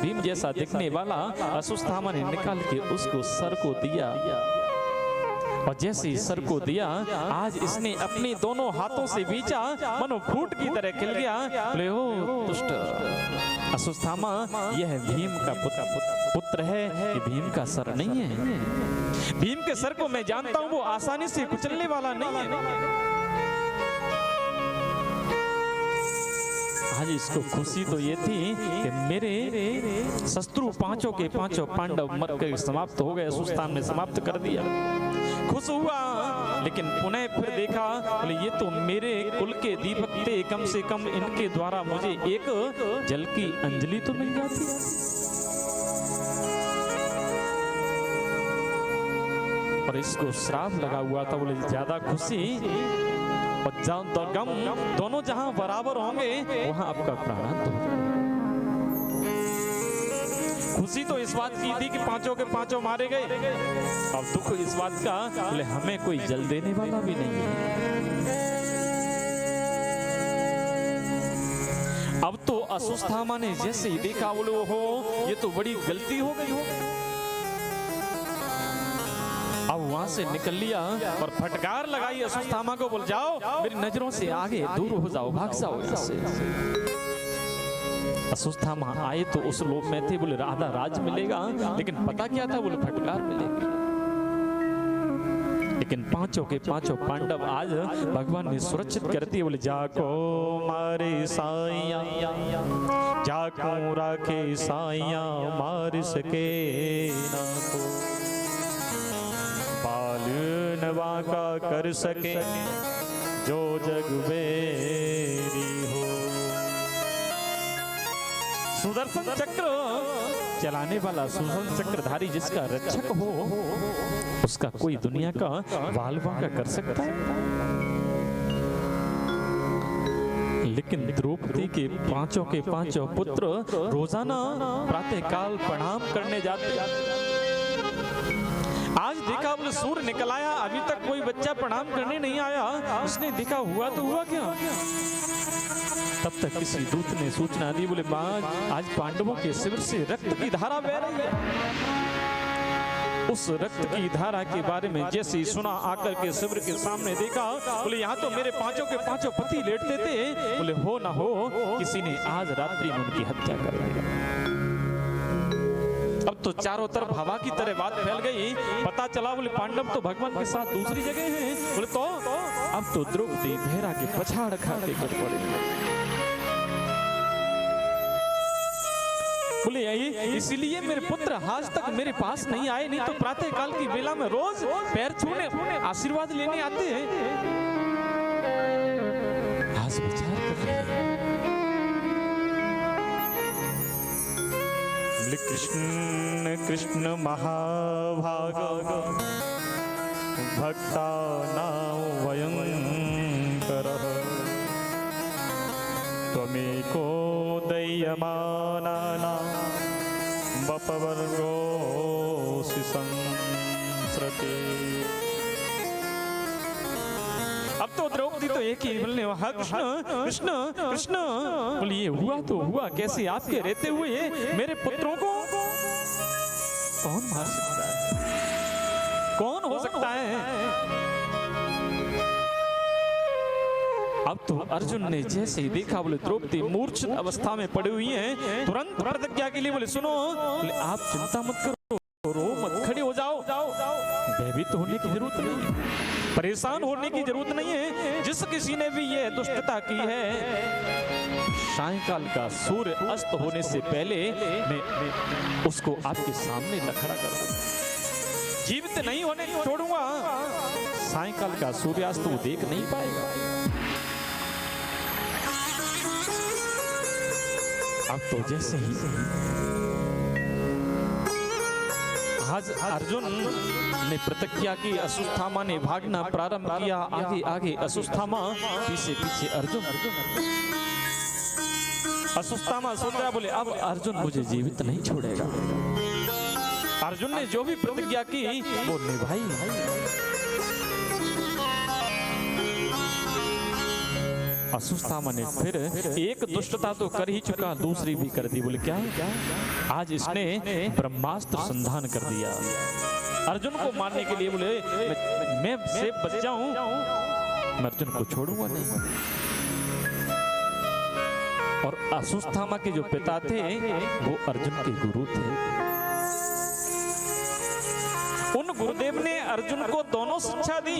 भीम जैसा दिखने वाला अश्वत्थामा ने निकाल के उसको सर को दिया, और जैसे ही सर को दिया, आज इसने अपने दोनों हाथों से बीचा, मनो फूट की तरह खिल गया। बोले ओ दुष्ट अश्वत्थामा, यह भीम का पुत्र है, ये भीम का सर नहीं है। भीम के सर को मैं जानता हूं, वो आसानी से कुचलने वाला नहीं है। आज इसको खुशी तो ये थी कि मेरे शत्रु पांचों के पांचों पांडव मर कर समाप्त हो गए, अश्वत्थामा ने समाप्त कर दिया। खुश हुआ, लेकिन पुनः फिर देखा, बोले ये तो मेरे कुल के दीपक थे, कम से कम इनके द्वारा मुझे एक जल की अंजलि तो मिल जाती। और इसको श्राप लगा हुआ था, बोले ज्यादा खुशी और गम दोनों जहां बराबर होंगे वहां आपका प्राणांत हो जाएगा। खुशी तो इस बात की थी कि पांचों के पांचों मारे गए, अब दुख इस बात का, बोले हमें कोई जल देने वाला भी नहीं है। अब तो अश्वत्थामा ने जैसे ही देखा, बोले हो ये तो बड़ी गलती हो गई हो। अब वहां से निकल लिया और फटकार लगाई अश्वत्थामा को, बोल जाओ मेरी नजरों से आगे दूर हो जाओ, भाग जाओ यहाँ से। अश्वत्थामा आए तो उस लोक में थे, बोले आधा राज मिलेगा, लेकिन पता क्या था, बोले फटकार मिलेगी। लेकिन पांचों के पांचों पांडव आज भगवान ने सुरक्षित कर दिए। बोले जाको मारे साइया, जाको राखे साइया, मार सके ना को, बाल नवा का कर सके जो जग बेरी हो। सुदर्शन चक्र चलाने वाला, सुदर्शन चक्रधारी जिसका रक्षक हो, उसका कोई दुनिया का वाल वांका कर सकता है। लेकिन द्रौपदी के पांचों पुत्र रोजाना प्रातःकाल प्रणाम करने जाते। आज देखा, बोले सूर्य निकल आया, अभी तक कोई बच्चा प्रणाम करने नहीं आया। उसने देखा हुआ तो हुआ क्या, तब तक किसी दूत ने सूचना दी, बोले आज पांडवों के शिविर से रक्त की धारा बह रही है। उस रक्त की धारा के बारे में जैसे ही सुना, आकर के शिविर के सामने देखा, बोले यहाँ तो मेरे पांचों के पांचों पति लेटते थे, बोले हो ना हो किसी ने आज रात्रि में उनकी हत्या कर दी। अब तो चारों तरफ हवा की तरह बात फैल गई, पता चला बोले पांडव तो भगवान के साथ दूसरी जगह हैं। बोले तो अब तो द्रौपदी भेड़ा के पछाड़ खाते कर पड़े। बोले यही इसीलिए मेरे पुत्र आज तक मेरे पास नहीं आए, नहीं तो प्रातः काल की बेला में रोज पैर छूने आशीर्वाद लेने आते हैं। आज विचार कर रहे हैं, कृष्ण कृष्ण महाभाग भक्ता नाम भयंकर, त्वमेको दयमाना बपवर्गोऽसि संसृते। अब तो द्रौपदी तो एक ही बोलने, वहाँ कृष्ण कृष्ण कृष्ण। बोले ये हुआ तो हुआ कैसे, आपके रहते हुए मेरे पुत्रों को कौन मार सकता है, कौन हो सकता है। अब तो अर्जुन ने जैसे ही देखा, बोले द्रौपदी मूर्छित अवस्था में पड़ी हुई है, तुरंत प्रतिज्ञा के लिए बोले सुनो, बोले आप चिंता मत करो, रो मत, खड़े हो जाओ, भयभीत होने की जरूरत नहीं है, परेशान होने की जरूरत नहीं है। जिस किसी ने भी ये दुष्टता की है, सायंकाल का सूर्य अस्त होने से पहले मैं उसको आपके सामने खड़ा कर दूंगा, जीवित नहीं होने छोड़ूंगा। सायंकाल का सूर्यास्त वो देख नहीं पाएगा। अब तो जैसे ही आज अर्जुन ने प्रतिज्ञा की, अश्वत्थामा ने भागना प्रारंभ किया, आगे आगे अश्वत्थामा, पीछे पीछे अर्जुन। अश्वत्थामा सोच रहा, बोले अब अर्जुन मुझे जीवित नहीं छोड़ेगा। अर्जुन ने जो भी प्रतिज्ञा की वो निभाई। अश्वत्थामा ने फिर एक दुष्टता तो कर ही चुका, दूसरी भी कर दी। बोले क्या? आज इसने ब्रह्मास्त्र संधान कर दिया अर्जुन को मारने के लिए। बोले मैं से बच जाऊं, मैं अर्जुन को छोड़ूंगा नहीं। और अश्वत्थामा के जो पिता थे वो अर्जुन के गुरु थे। उन गुरुदेव ने अर्जुन को दोनों शिक्षा दी,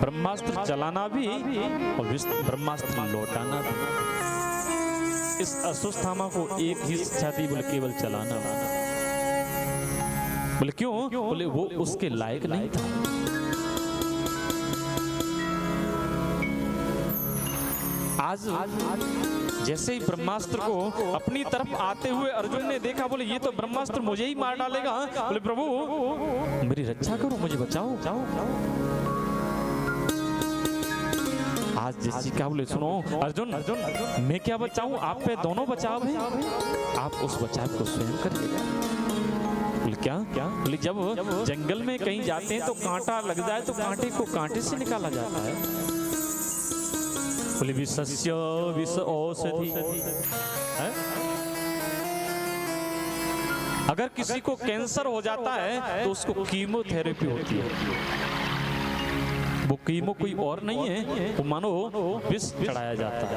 ब्रह्मास्त्र चलाना भी और ब्रह्मास्त्र लौटाना भी। इस अश्वत्थामा को एक ही शिक्षा दी, बोले केवल चलाना। बोले क्यों? बोले वो उसके लायक नहीं था। आज जैसे ही ब्रह्मास्त्र को अपनी तरफ आते हुए अर्जुन ने देखा, बोले ये तो ब्रह्मास्त्र मुझे ही मार डालेगा। बोले प्रभु मेरी रक्षा करो, मुझे बचाओ। आज जैसी क्या? बोले सुनो अर्जुन, मैं क्या बचाऊं? आप पे दोनों बचाव है, आप उस बचाव को स्वयं करिएगा। बोले क्या? बोले जब जंगल में कहीं जाते हैं तो कांटा लग जाए तो कांटे को कांटे से निकाला जाता है। बोले विषस्य विष औषधि। अगर किसी को कैंसर हो जाता है तो उसको कीमोथेरेपी होती है। वो कीमो कोई और नहीं है, वो मानो विष चढ़ाया जाता है।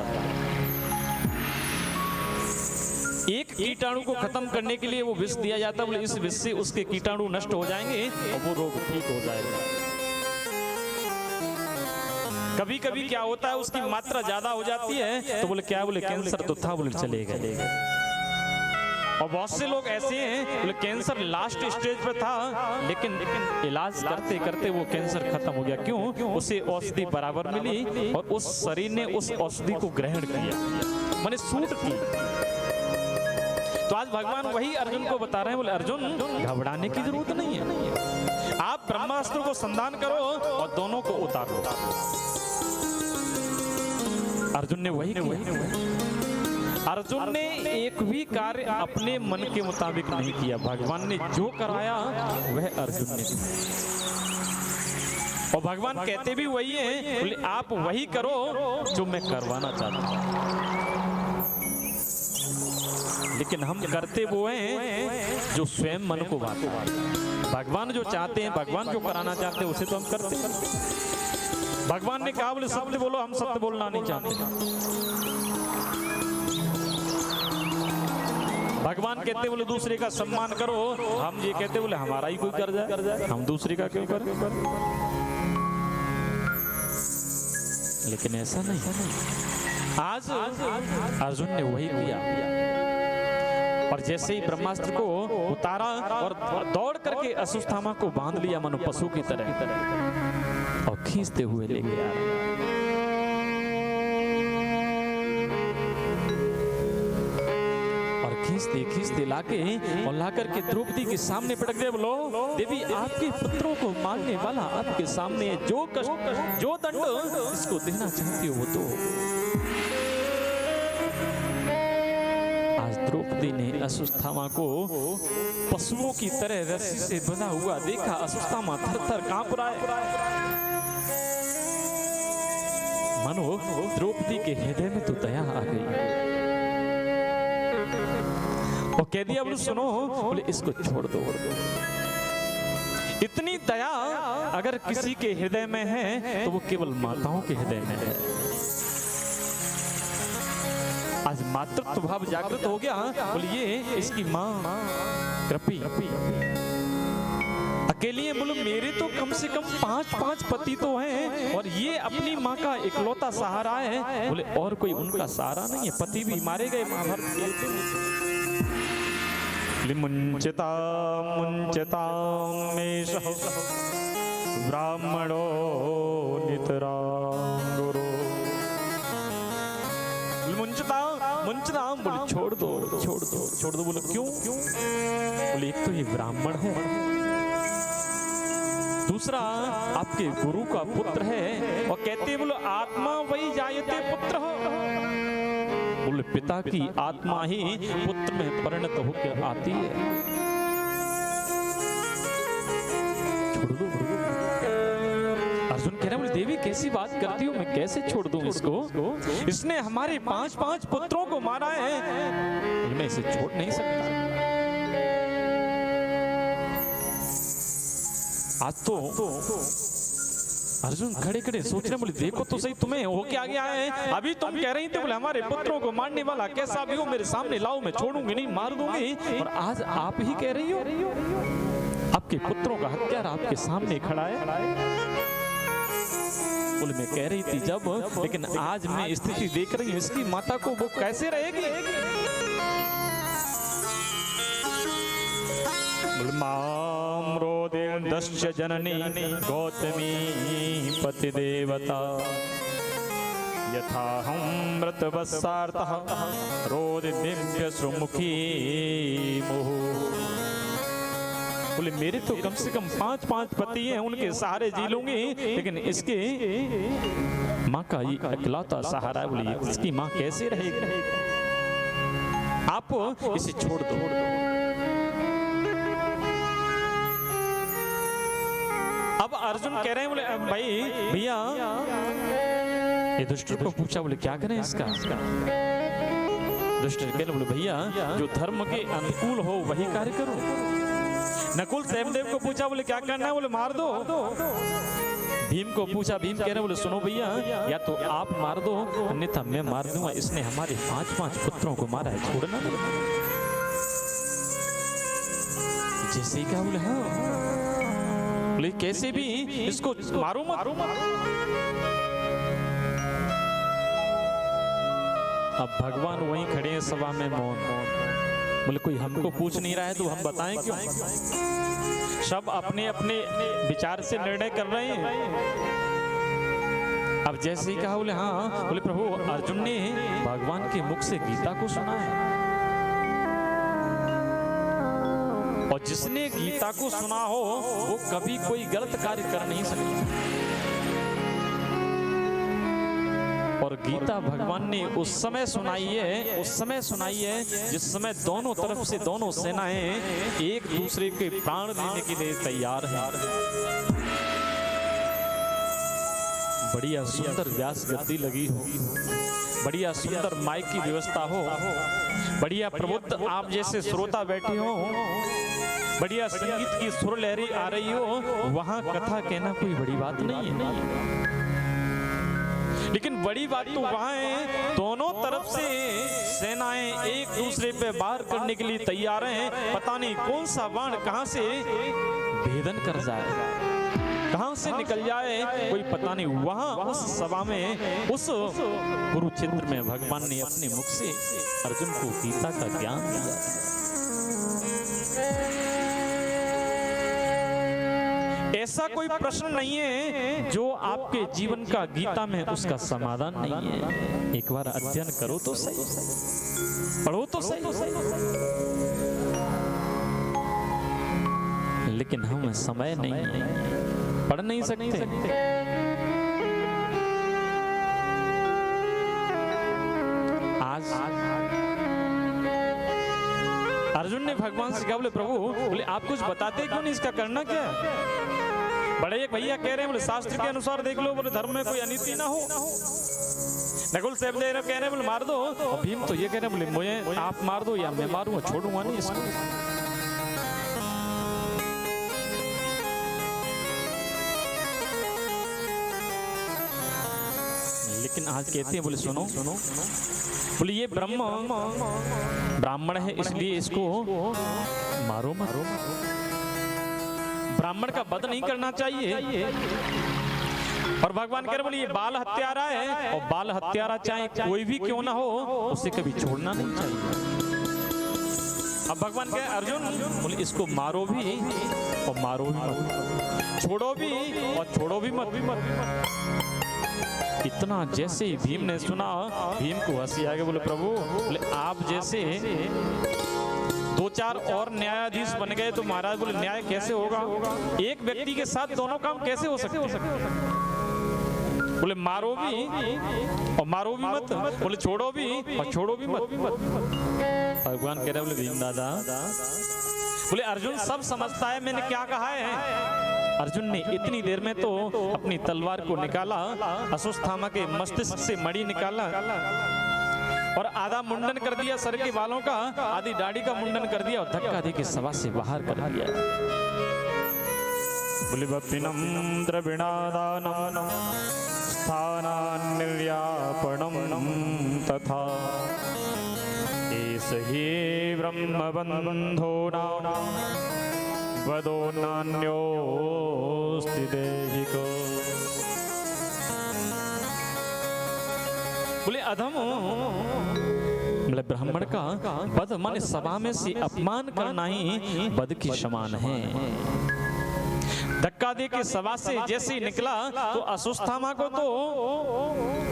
एक कीटाणु को खत्म करने के लिए वो विष दिया जाता है। बोले इस विष से उसके कीटाणु नष्ट हो जाएंगे और वो रोग ठीक हो जाएगा। कभी कभी क्या होता है, उसकी मात्रा ज्यादा हो जाती है तो बोले क्या? बोले कैंसर तो था, बोले चलेगा। और बहुत से लोग ऐसे हैं, बोले कैंसर लास्ट स्टेज पे था लेकिन इलाज करते करते वो कैंसर खत्म हो गया। क्यों? उसे औषधि बराबर मिली और उस शरीर ने उस औषधि को ग्रहण किया, माने सूट की। तो आज भगवान वही अर्जुन को बता रहे हैं, बोले अर्जुन घबराने की जरूरत नहीं है, आप ब्रह्मास्त्र को संधान करो और दोनों को उतारो। अर्जुन ने वही किया। अर्जुन ने एक भी कार्य अपने मन के मुताबिक नहीं किया, भगवान ने जो कराया वह अर्जुन ने किया। और भगवान कहते भी वही हैं, बोले आप वही करो जो मैं करवाना चाहता हूं। लेकिन हम करते वो हैं जो स्वयं मन को भाता है। भगवान जो चाहते हैं, भगवान जो कराना चाहते हैं उसे तो हम करते हैं। भगवान ने कहा बोले सत्य बोलो, हम सत्य बोलना नहीं चाहते। भगवान कहते बोले दूसरे का सम्मान करो, हम ये कहते बोले हमारा ही कोई कर जाए, हम दूसरे का क्यों करें। लेकिन ऐसा नहीं, आज अर्जुन ने वही किया। और जैसे ही ब्रह्मास्त्र को उतारा और दौड़ करके अश्वत्थामा को बांध लिया मानो पशु की तरह और खींचते हुए ले गया। और खींचते लाके और लाकर के द्रौपदी के सामने पटक दे। बोलो देवी आपके पुत्रों को मारने वाला आपके सामने जो कष्ट जो दंड इसको देना चाहती हो वो तो। द्रौपदी ने अश्वत्थामा को पशुओं की तरह रस्सी से बंधा हुआ देखा। अश्वत्थामा थर-थर कांप रहा है। मानो द्रौपदी के हृदय में तो दया आ गई और कह दिया बोले सुनो, बोले इसको छोड़ दो। इतनी दया अगर किसी के हृदय में है तो वो केवल माताओं के हृदय में है। आज मातृत्व भाव जागृत हो गया। बोलिए इसकी माँ कृपी अकेली है। बोलो मेरे तो कम से कम 5 पति तो हैं और ये अपनी माँ का इकलौता सहारा है। बोले और कोई उनका सहारा नहीं है, पति भी मारे गए महाभारत के। मुंचता मुंचता ब्राह्मणो नितरा गुरु मुंचता बोले छोड़ दो। बोले क्यों? बोले एक तो ये ब्राह्मण है, दूसरा आपके गुरु का पुत्र है और कहते बोलो आत्मा वही जायते पुत्र हो। बोले पिता की आत्मा ही पुत्र में परिणत होकर आती है। छोड़ दो। अर्जुन कह रहे बोले देवी कैसी बात करती हो, मैं कैसे छोड़ दूं इसको? इसने हमारे 5 पुत्रों को मारा है, मैं इसे छोड़ नहीं सकता। आज तो अर्जुन खड़े खड़े सोच रहे, बोले देखो तो सही, तुम्हें हो क्या गया है? अभी तुम कह रही थी बोले हमारे पुत्रों को मारने वाला कैसा भी हो मेरे सामने लाओ, मैं छोड़ूंगी नहीं, मार दूंगी। और आज आप ही कह रही हो, आपके पुत्रों का हत्यारा आपके सामने खड़ा है। बोले मैं कह रही थी जब, लेकिन आज मैं स्थिति देख रही हूँ इसकी माता को, वो कैसे रहेगी? मां रोदिर्दश्च जननी गौतमी पतिदेवता यथा हम मृतवत्सार्थः रोदिदिव्य सुमुखी मुहु। बोले मेरे तो कम से कम 5 पति हैं, उनके सहारे जी लूंगी, लेकिन इसके माँ का ये इकलौता सहारा है। बोले इसकी माँ कैसे रहेगी? आप इसे छोड़ दो। अब अर्जुन कह रहे हैं, बोले भाई भैया, ये दुष्ट को पूछा, बोले क्या करें इसका? दुष्ट कह रहे, बोले भैया जो धर्म के अनुकूल हो वही कार्य करो। नकुल सहदेव को पूछा, बोले क्या करना है? बोले मार दो। भीम को पूछा, भीम कह रहे, बोले सुनो भैया, या तो आप मार दो अन्यथा मैं मार दूंगा, इसने हमारे 5 पुत्रों को मारा है, छोड़ना नहीं। जैसे क्या? बोले हाँ। बोले कैसे भी इसको मारो मत। अब भगवान वहीं खड़े हैं सभा में मौन। बोले कोई हमको पूछ नहीं रहा है तो हम बताएं क्यों? सब अपने अपने विचार से निर्णय कर रहे हैं। अब जैसे ही कहा, बोले हाँ। बोले प्रभु अर्जुन ने भगवान के मुख से गीता को सुना है, और जिसने गीता को सुना हो वो कभी कोई गलत कार्य कर नहीं सकता। और गीता भगवान ने उस समय सुनाई है जिस समय दोनों तरफ से दोनों सेनाएं एक दूसरे के प्राण देने के लिए तैयार हैं। बढ़िया सुंदर व्यास गद्दी लगी हो, बढ़िया सुंदर माइक की व्यवस्था हो, बढ़िया प्रबुद्ध आप जैसे श्रोता बैठे हो, बढ़िया संगीत की सुर लहरी आ रही हो, वहां कथा कहना कोई बड़ी बात नहीं है। लेकिन बड़ी बात तो वहां है, दोनों तरफ से सेनाएं एक दूसरे पे वार करने के लिए तैयार हैं। पता नहीं कौन सा बाण कहां से भेदन कर जाए, कहां से निकल जाए, कोई पता नहीं। वहां उस सभा में, उस कुरुक्षेत्र में भगवान ने अपने मुख से अर्जुन को गीता का ज्ञान दिया। ऐसा कोई प्रश्न नहीं है जो आपके जीवन का गीता में उसका समाधान नहीं है। एक बार अध्ययन करो तो सही, पढ़ो तो सही। लेकिन हमें समय नहीं है, पढ़ नहीं सकते। आज अर्जुन ने भगवान से कहा, बोले प्रभु, बोले आप कुछ बताते क्यों नहीं, इसका करना क्या है? बड़े एक भैया कह रहे हैं, बोले शास्त्र के अनुसार देख लो, बोले धर्म में कोई अनीति ना हो। नकुल सहदेव कह रहे हैं, बोले मार दो। और भीम तो ये कह रहे हैं, बोले मुझे आप मार दो या मैं मारूंगा, छोड़ूंगा नहीं इसको। लेकिन आज कहते हैं, बोले सुनो, बोले ये ब्राह्मण है इसलिए इसको मारो मारो। ब्राह्मण का वध नहीं करना चाहिए। और भगवान कह रहे, बोले ये बाल हत्यारा है, और बाल हत्यारा चाहे कोई भी क्यों ना हो उसे कभी छोड़ना नहीं चाहिए। अब भगवान कहे अर्जुन, बोले इसको मारो भी और मारो भी मत, छोड़ो भी और छोड़ो भी मत। इतना जैसे ही भीम ने सुना, भीम को हंसी आ गई। बोले प्रभु, बोले आप जैसे 2-4 और न्यायाधीश बन गए तो महाराज, बोले न्याय कैसे होगा? एक व्यक्ति के साथ दोनों काम कैसे हो सकते? बोले मारो भी और मारो भी मत, बोले छोड़ो भी और छोड़ो भी मत। भगवान कह रहे बोले भीम दादा, बोले अर्जुन सब समझता है मैंने क्या कहा है। अर्जुन ने इतनी देर में तो अपनी तलवार को निकाला, अश्वत्थामा के मस्तिष्क से मणि निकाला और आधा मुंडन कर दिया सर के बालों का, आधी दाढ़ी का मुंडन कर दिया और धक्का दे के सभा से बाहर कर दिया। बोले बपिनम द्रविणादानम स्थानान्निर्यापणम तथा एष हि ब्रह्मबन्धूनां वदो नान्योऽस्ति देहिको। बोले अधम, बोले ब्राह्मण का वध माने सभा में से अपमान करना ही वध के समान है। धक्का दे के सभा से जैसे ही निकला तो अश्वत्थामा को तो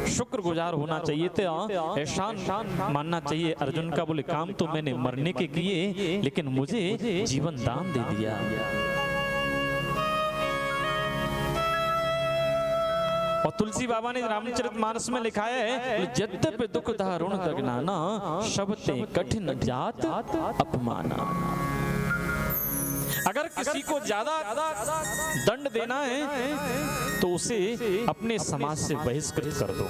शुक्रगुजार होना चाहिए था, एहसान मानना चाहिए अर्जुन का। बोले काम तो मैंने मरने के किए, लेकिन मुझे जीवन दान दे दिया। और तुलसी बाबा ने रामचरितमानस में लिखा है, यद्यपि दुख दारुण दगनाना शब्दे कठिन जात अपमाना। अगर किसी को ज्यादा दंड देना है तो उसे अपने समाज से बहिष्कृत कर दो।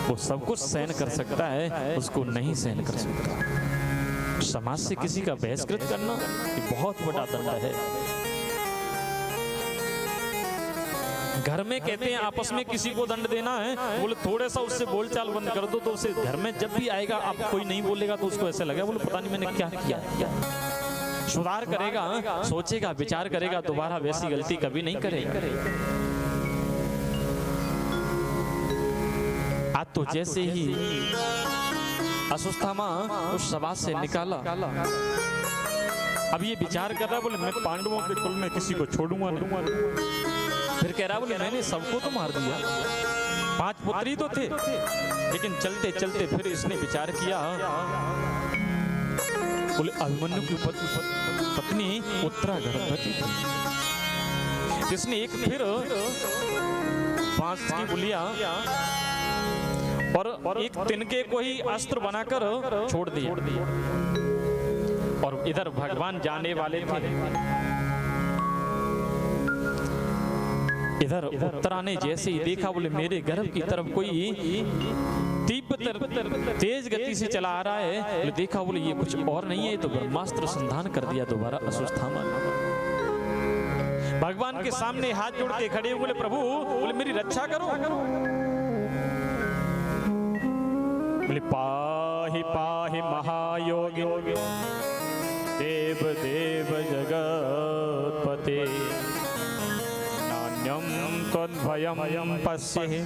वो सब कुछ सहन कर सकता है, उसको नहीं सहन कर सकता। समाज से किसी का बहिष्कृत करना ये बहुत बड़ा दंड है। घर में कहते हैं आपस में किसी को दंड देना है, बोले थोड़ा सा उससे बोलचाल बंद कर दो तो उसे घर में जब भी आएगा आप कोई नहीं बोलेगा तो उसको ऐसा लगेगा बोले पता नहीं मैंने क्या किया। सुधार करेगा, सोचेगा, विचार करेगा, दोबारा वैसी गलती कभी नहीं करेगा। आज तो जैसे ही अश्वत्थामा उस सभा से निकाला, अब ये विचार कर रहा बोले मैं पांडवों के कुल में किसी को छोड़ूंगा नहीं। फिर कह रहा बोले मैंने सबको तो मार दिया, 5 पुत्री तो थे, लेकिन चलते चलते फिर इसने विचार किया बोले अभिमन्यु की पत्नी उत्तरा गर्भवती थी, जिसने एक फिर बांस की गुलिया और एक तिनके को ही अस्त्र बनाकर छोड़ दिया। और इधर भगवान जाने वाले थे, इधर उत्तरा ने जैसे ही देखा बोले मेरे गर्भ की तरफ कोई तेज गति से चला आ रहा है, देखा बोले ये कुछ और नहीं है, तो ब्रह्मास्त्र संधान कर दिया दोबारा अश्वत्थामा। भगवान के सामने हाथ जोड़ के खड़े हुए बोले प्रभु, बोले मेरी रक्षा करो। बोले पाहि पाहि महायोगी देव देव जगत्पते नान्यं त्वद्भयं पश्यहि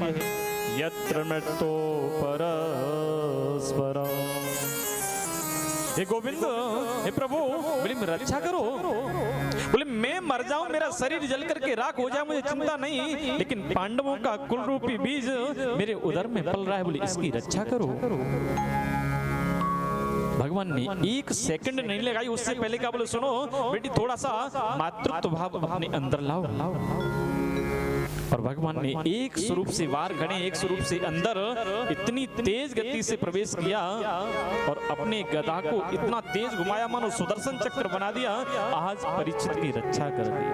यत्र मृत्यो परस्पर। हे गोविंद, हे प्रभु, बोले मेरी रक्षा करो। बोले मैं मर जाऊं, मेरा शरीर जल करके राख हो जाए, मुझे चिंता नहीं, लेकिन पांडवों का कुल रूपी बीज मेरे उदर में पल रहा है, बोले इसकी रक्षा करो। भगवान ने 1 सेकंड नहीं लगाई, उससे पहले क्या बोले सुनो बेटी, थोड़ा सा मातृत्व भाव अपने अंदर लाओ। और भगवान ने एक स्वरूप से वार गणे, एक स्वरूप से अंदर इतनी तेज गति से प्रवेश किया और अपने गदा को इतना तेज घुमाया मानो सुदर्शन चक्र बना दिया। आज परीक्षित की रक्षा कर दी।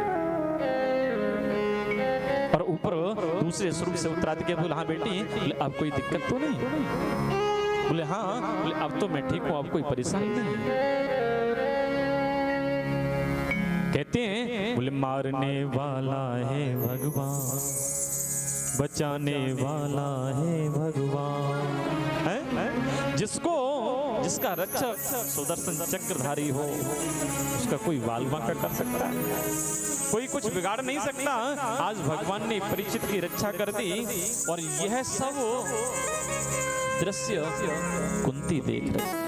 और ऊपर दूसरे स्वरूप से उत्तरादि के बोले हाँ बेटी, बोले अब कोई दिक्कत तो नहीं? बोले हाँ, बोले अब तो मैं ठीक हूं, अब कोई परेशानी नहीं। कहते हैं बोले मारने वाला है भगवान, बचाने वाला है भगवान, है? जिसका रक्षक सुदर्शन चक्रधारी हो, उसका कोई वाल बांका कर सकता है? कोई कुछ बिगाड़ नहीं सकता। आज भगवान ने परीक्षित की रक्षा कर दी। और यह सब दृश्य कुंती देख रही।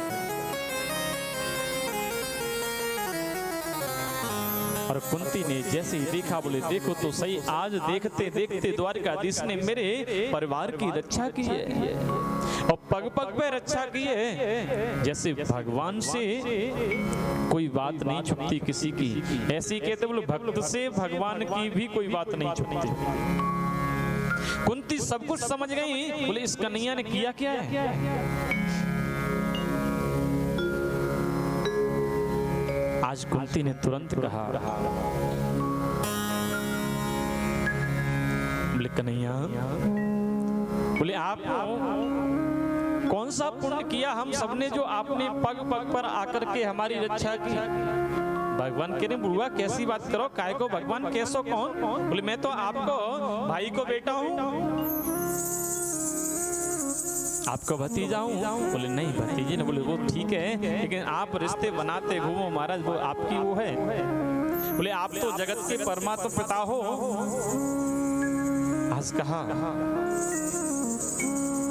और कुंती ने जैसे ही देखा बोले देखो तो सही, आज देखते देखते द्वारकाधीश ने मेरे परिवार की रक्षा की है और पग पग पे रक्षा की है। जैसे भगवान से कोई बात नहीं छुपती किसी की, ऐसी कहते बोले भक्त से भगवान की भी कोई बात नहीं छुपती। कुंती सब कुछ समझ गई, बोले इस कन्हैया ने किया क्या है? आज कुंती ने तुरंत कहा, बोले कन्हैया, बोले आप कौन सा पुण्य किया हम सबने जो आपने पग पग पर आकर के हमारी रक्षा की। भगवान कह रहे बुआ कैसी बात करो, काय को भगवान कैसो कौन? बोले मैं तो आपको भाई को बेटा हूँ, आपको भतीजा हूँ। बोले नहीं भतीजी ने। बोले वो ठीक है, लेकिन आप रिश्ते बनाते घूमो महाराज, वो आपकी वो है। बोले आप तो जगत के परमात्मा पिता हो। आज कहा,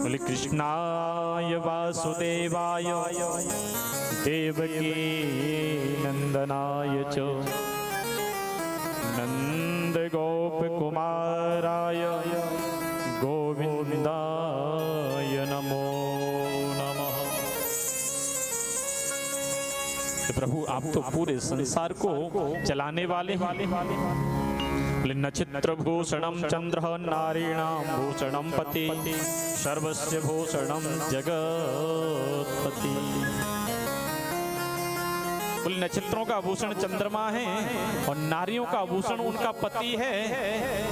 बोले कृष्णाय वासुदेवाय देवकी नंदनाय च नंद गोप कुमाराय गोविंदाय नमो नमः। प्रभु आप तो पूरे संसार को चलाने वाले हैं। नक्षत्र भूषणम चंद्र नारीणाम भूषणम पति सर्वस्य भूषणम जगत्पति। बोले नक्षत्रों का भूषण चंद्रमा है और नारियों का भूषण उनका पति है।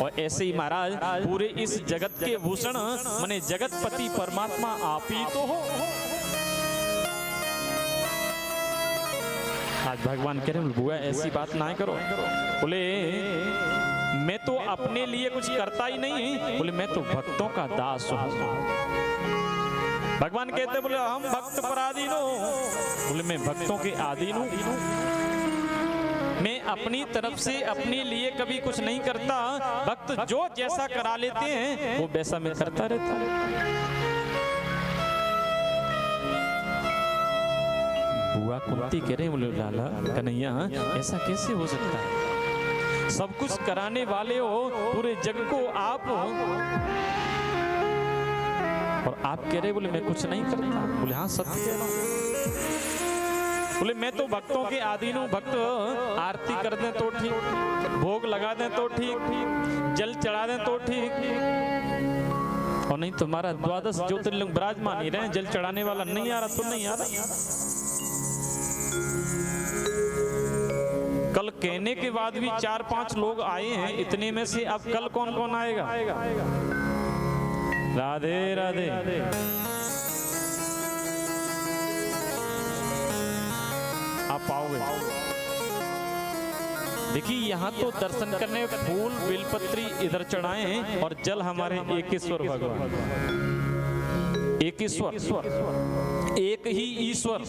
और ऐसे ही महाराज पूरे इस जगत के भूषण माने जगतपति परमात्मा आप ही तो हो। आज भगवान कह रहे हैं बुआ ऐसी बात ना करो। बोले मैं तो अपने लिए कुछ करता ही नहीं, बोले मैं तो भक्तों का दास हूं। भगवान कहते बोले हम भक्त पराधीन हूं, बोले मैं भक्तों के अधीन हूं। मैं अपनी तरफ से अपने लिए कभी कुछ नहीं करता, भक्त जो जैसा करा लेते हैं वो वैसा मैं करता रहता हूं। बुआ कुंती कह रहे बोले लाला कन्हैया ऐसा कैसे हो सकता है? सब कुछ कराने वाले हो, पूरे जग को आप हो और आप कह रहे बोले मैं कुछ नहीं करता। बोले हाँ सत्य कह रहा हूं। बोले मैं तो भक्तों के अधीन हूं। भक्त आरती कर दें तो ठीक, भोग लगा दें तो ठीक, जल चढ़ा दें तो ठीक, और नहीं तुम्हारा 12 ज्योतिर्लिंग विराजमान ही रहे, जल चढ़ाने वाला नहीं आ रहा तो नहीं आ रहा। कल कहने के बाद भी 4-5 लोग आए हैं, इतने में से अब कल कौन कौन आएगा? राधे राधे। आप आओगे? देखिए यहाँ तो दर्शन करने फूल बेलपत्री इधर चढ़ाए हैं और जल हमारे एकेश्वर भगवान, एकेश्वर, एक ही ईश्वर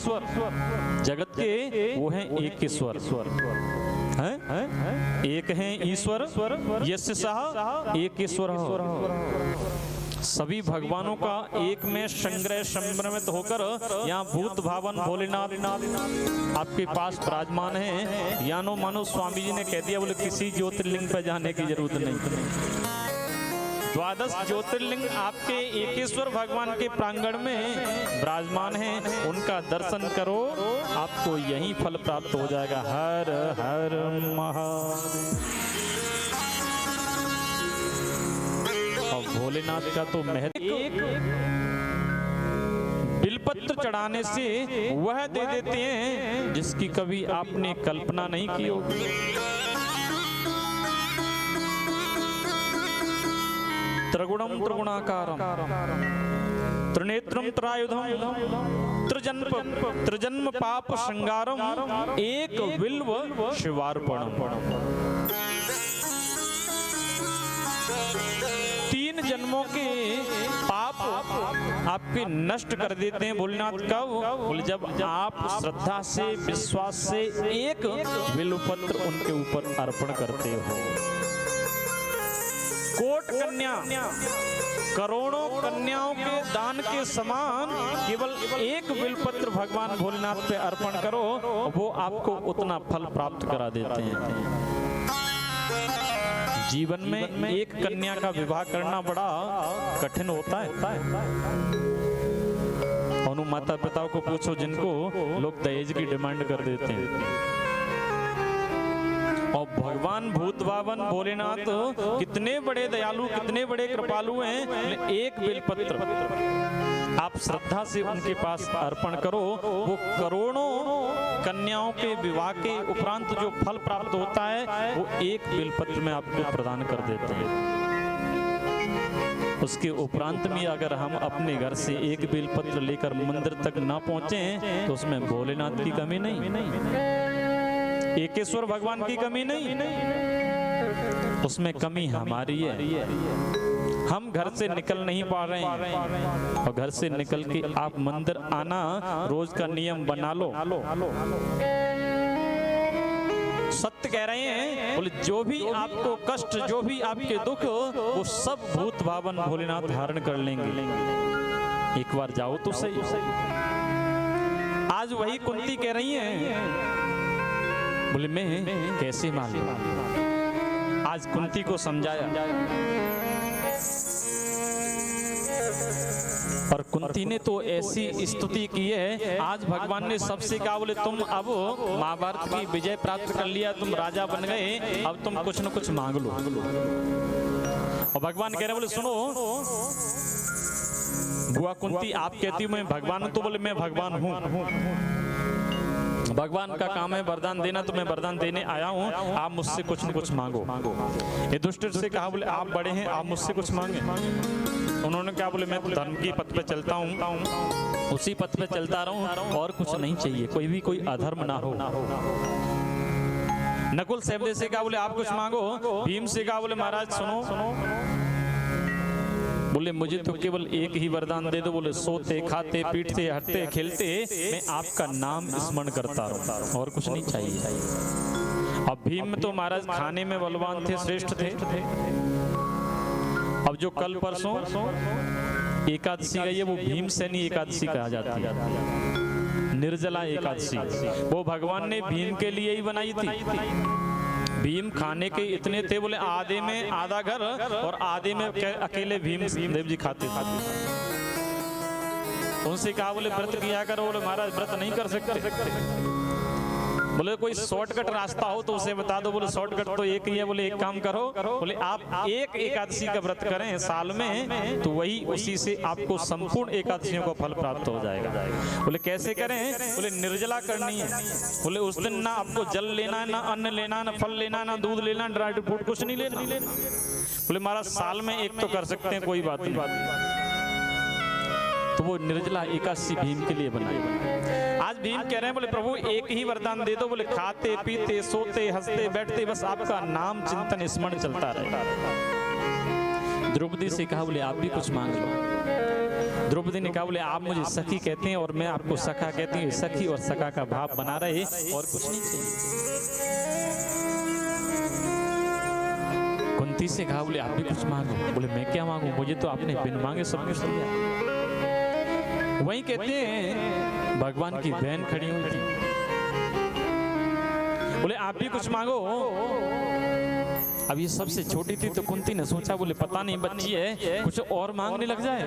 जगत के वो है एकेश्वर हैं? एक है ईश्वर यस्य सह एकेश्वर। सभी भगवानों का एक में संग्रह संभ्रमित होकर यहाँ भूत भावन भोलेनाथ आपके पास विराजमान है। यानो मानो स्वामी जी ने कह दिया बोले किसी ज्योतिर्लिंग पर जाने की जरूरत नहीं। 12 ज्योतिर्लिंग आपके एकेश्वर भगवान के प्रांगण में विराजमान हैं, उनका दर्शन करो, आपको यही फल प्राप्त हो जाएगा। हर हर महादेव। और भोलेनाथ का तो महत्व, एक बिलपत्र चढ़ाने से वह दे देते हैं जिसकी कभी आपने कल्पना नहीं की होगी। त्रिगुणम त्रिगुणाकारम त्रिनेत्रम त्रायुधम त्रिजन्म पाप संगारम एक बिल्व शिवार्पणम। 3 जन्मों के पाप आपके नष्ट कर देते हैं भोलेनाथ। कब? बोले जब आप श्रद्धा से विश्वास से एक बिल्वपत्र उनके ऊपर अर्पण करते हो। कोट कन्या करोड़ों कन्याओं के दान के समान केवल एक बिल्वपत्र भगवान भोलेनाथ पे अर्पण करो, वो आपको उतना फल प्राप्त करा देते हैं। जीवन में एक कन्या का विवाह करना बड़ा कठिन होता है। उन माता पिताओं को पूछो जिनको लोग दहेज की डिमांड कर देते हैं। और भगवान भूत भावन भोलेनाथ कितने बड़े दयालु, कितने बड़े कृपालु हैं। एक बेलपत्र आप श्रद्धा से उनके पास अर्पण करो, वो करोड़ों कन्याओं के विवाह के उपरांत जो फल प्राप्त होता है वो एक बेलपत्र में आपको प्रदान कर देते हैं। उसके उपरांत में अगर हम अपने घर से एक बेलपत्र लेकर मंदिर तक ना पहुंचे तो उसमें भोलेनाथ की कमी नहीं, एकेश्वर भगवान की कमी नहीं, उसमें कमी हमारी है। हम घर से निकल नहीं पा रहे हैं और घर से निकल के आप मंदिर आना रोज का नियम बना लो। सत्य कह रहे हैं, बोले जो भी आपको कष्ट, जो भी आपके दुख, वो सब भूत भावन भोलेनाथ धारण कर लेंगे। एक बार जाओ तो सही। आज वही कुंती कह रही है, बोले मैं कैसे मान लूं। आज कुंती को समझाया और कुंती ने तो ऐसी स्तुति की है। आज भगवान ने सबसे कहा, बोले तुम अब महाभारत की विजय प्राप्त कर लिया, तुम राजा बन गए, अब तुम कुछ न कुछ मांग लो। और भगवान कह रहे, बोले सुनो बुआ कुंती, आप कहती हूँ मैं भगवान हूं, तो बोले मैं भगवान हूँ। भगवान का काम है वरदान देना, तो मैं वरदान देने आया हूँ, आप मुझसे कुछ न कुछ मांगो। ये दुष्ट से कहा, बोले आप बड़े हैं, आप मुझसे कुछ मांगे। उन्होंने कहा, बोले मैं तो धर्म की पथ पे चलता हूँ, उसी पथ पे चलता रहूं और कुछ नहीं चाहिए, कोई अधर्म ना हो। नकुल सहदेव से कहा, बोले आप कुछ मांगो। भीम से कहा, बोले महाराज सुनो, बोले मुझे तो केवल एक ही वरदान दे दो। बोले सोते खाते पीटते हटते खेलते मैं आपका नाम स्मरण करता रहूं और कुछ नहीं चाहिए। अब भीम तो महाराज खाने में बलवान थे, श्रेष्ठ थे। अब जो कल परसों एकादशी गई है वो भीमसेनी एकादशी कहा जाती है, निर्जला एकादशी। वो भगवान ने भीम के लिए ही बनाई थी। भीम खाने के इतने थे, बोले आधे में आधा घर और आधे में अकेले भीम देव जी खाते थे। उनसे कहा, बोले व्रत किया करो। बोले महाराज व्रत नहीं कर सकते। बोले कोई शॉर्टकट रास्ता हो तो उसे बता दो। बोले शॉर्टकट तो एक ही है। बोले एक काम करो, बोले आप एक एकादशी का व्रत करें साल में, तो वही उसी से आपको संपूर्ण एकादशियों का फल प्राप्त हो जाएगा। बोले कैसे करें? बोले निर्जला करनी है। बोले उस दिन ना आपको जल लेना है, ना अन्न लेना है, ना फल लेना है, ना दूध लेना, ड्राई फ्रूट कुछ नहीं लेना। बोले महाराज साल में एक तो कर सकते हैं, कोई बात नहीं। तो वो निर्जला एकादशी भीम के लिए बनाई। आज भीम कह रहे हैं, बोले प्रभु एक ही वरदान दे दो। बोले खाते पीते सोते हंसते बैठते बस आपका नाम चिंतन स्मरण चलता रहे। द्रौपदी से कहा, बोले आप भी कुछ मांग लो। द्रौपदी ने कहा, बोले आप मुझे सखी कहते हैं और मैं आपको सखा कहती हूँ। सखी और सखा का भाव बना रहे और कुछ नहीं चाहिए। कुंती से कहा, बोले आप भी कुछ मांगो। बोले मैं क्या मांगू, मुझे तो आपने बिन मांगे सब कुछ दिया। वही कहते हैं भगवान की बहन खड़ी हुई थी, बोले आप भी कुछ मांगो। अब ये सबसे छोटी थी तो कुंती ने सोचा, बोले पता नहीं बच्ची है कुछ और मांगने लग जाए।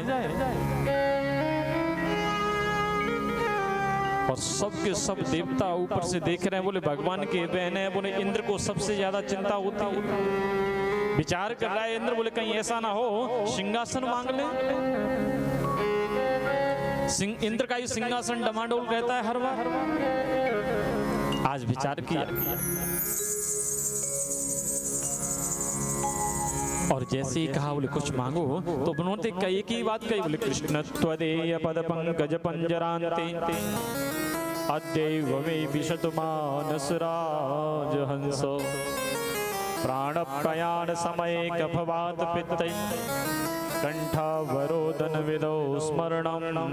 और सबके सब देवता ऊपर से देख रहे हैं, बोले भगवान के बहन है। बोले इंद्र को सबसे ज्यादा चिंता होती है, विचार कर रहा है इंद्र, बोले कहीं ऐसा ना हो सिंहासन मांग ले। इंद्र का ही सिंहासन डमाडोल कहता है हर बार। आज विचार किया और जैसे ही कहा, बोले कुछ मांगो, तो उन्होंने एक ही बात कही। बोले कृष्ण त्वदेय पद पंकज पंजरांते अद्यैव मे विशतु मानस राज हंस प्राण प्रयाण समय कफवात पित्तै कंठावरोदन विदो स्मरणम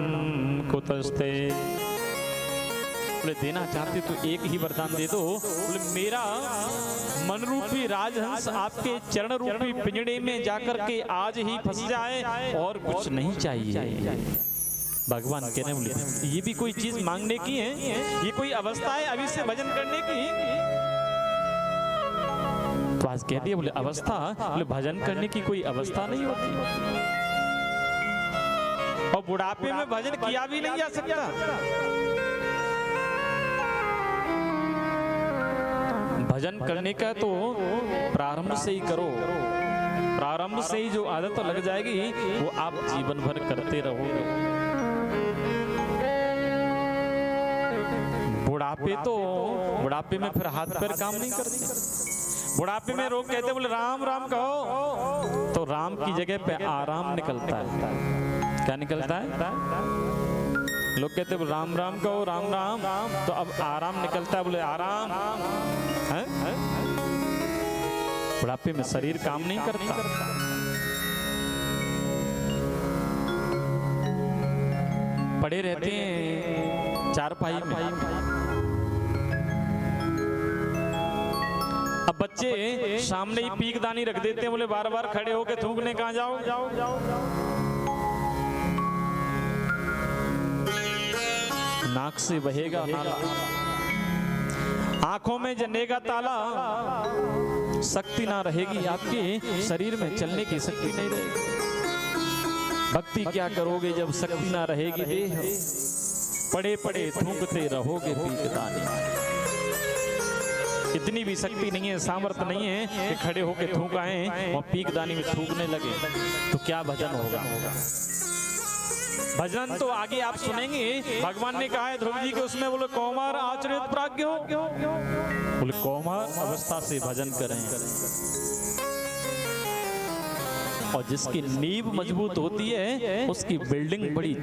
कुतस्ते। बोले देना चाहते तो एक ही वरदान दे दो। बोले मेरा मन रूपी राजहंस आपके चरण रूपी पिंजड़े में जाकर के आज ही फंस जाए और कुछ नहीं चाहिए। भगवान कह रहे, बोले ये भी कोई चीज मांगने की है? ये कोई अवस्था है अभी से भजन करने की? तो आज कह दिया, बोले अवस्था, बोले भजन करने की कोई अवस्था नहीं होती और बुढ़ापे में भजन किया भी नहीं जा सकता। भजन करने का तो प्रारंभ से ही करो, प्रारंभ से ही जो आदत लग जाएगी वो आप जीवन भर करते रहोगे। बुढ़ापे में फिर हाथ पैर काम नहीं करते। बुढ़ापे में लोग कहते बोले राम राम कहो, तो राम की जगह पे आराम निकलता है। क्या निकलता है? लोग कहते बोले राम राम कहो, राम राम, तो अब आराम निकलता है, बोले आराम है? बुढ़ापे में शरीर काम नहीं करता। पड़े रहते हैं चारपाई में। अब बच्चे सामने ही पीकदानी रख देते हैं, बोले बार बार खड़े होके थूकने कहाँ जाओ? नाक से बहेगा नाला, आंखों में जनेगा ताला, शक्ति ना रहेगी आपके शरीर में, चलने की शक्ति नहीं रहेगी। भक्ति क्या करोगे जब शक्ति ना रहेगी देह? पड़े पड़े थूकते रहोगे पीकदानी। इतनी भी शक्ति नहीं है, सामर्थ्य नहीं है कि खड़े होके थूकाएं और पीकदानी में थूकने लगे, तो क्या भजन होगा? भजन तो आगे आप सुनेंगे। भगवान ने कहा है ध्रुव जी के उसमें, बोले कौमार आचरित प्राज्ञ हो, बोले कौमार अवस्था से भजन करें। और जिसकी नींव मजबूत होती है उसकी बिल्डिंग बड़ी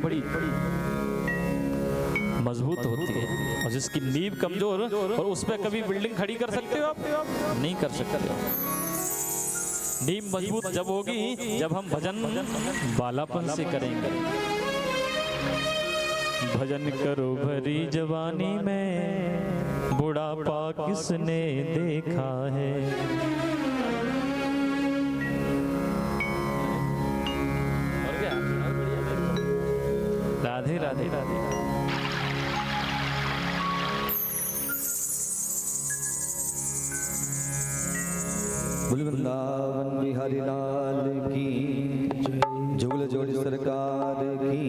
मजबूत होती है, और जिसकी नींव कमजोर और उस पर कभी बिल्डिंग खड़ी कर सकते हो आप? नहीं कर सकते हो। नींव मजबूत जब होगी जब हम भजन बालापन से करेंगे। भजन करो भरी जवानी में, बुढ़ापा किसने देखा है। राधे राधे राधे। बोल वृंदावन बिहारी लाल की, जुगल जोड़ी सरकार की।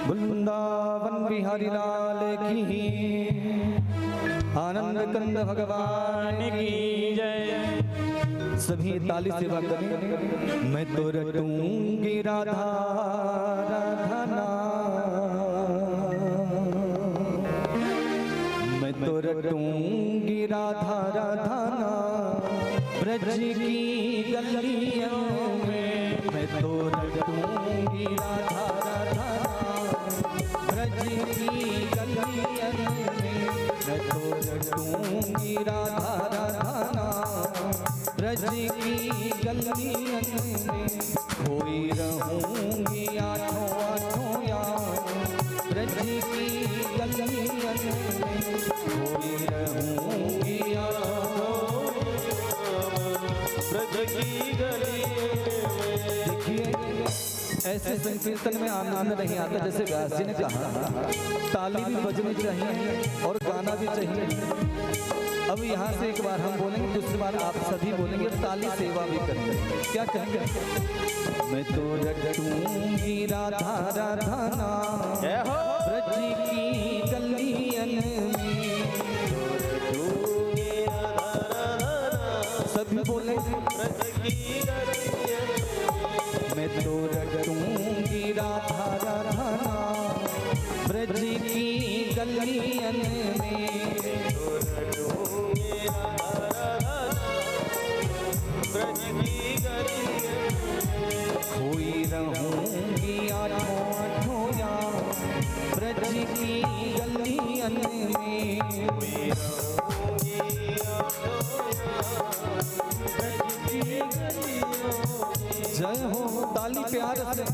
वृंदावन बिहारी लाल की, आनंद कंद भगवान की जय। सभी ताली सेवा करें। मैं तो रटूंगी राधा राधा, मैं तो रटूंगी राधा राधा ब्रज की गलियों में। मैं तो रटूंगी राधा राधा ब्रज की गलियों में। मैं तो रटूंगी राधा राधा ब्रज की गलियों में। खोई रहूंगी आठों आठों याम ब्रज की गलियों में। खोई रहूंगी आठों ब्रज की गलियों में। देखिए ऐसे संकीर्तन में आनंद नहीं आता, जैसे व्यास जी ने कहा ताली भी बजनी चाहिए और गाना भी चाहिए। अब यहाँ से एक बार हम बोलेंगे, दूसरी बार आप सभी बोलेंगे, ताली सेवा भी करेंगे। क्या कहेंगे? मैं तो रटूंगी राधा राधा ब्रज की गलियन में। सभी बोले ब्रज की गलियन। मैं तो रटूंगी राधा राधा ब्रज की गलियन में। खोई रहूंगी आठों आठों याम ब्रज की गलियन में। जय हो, ताली प्यार से।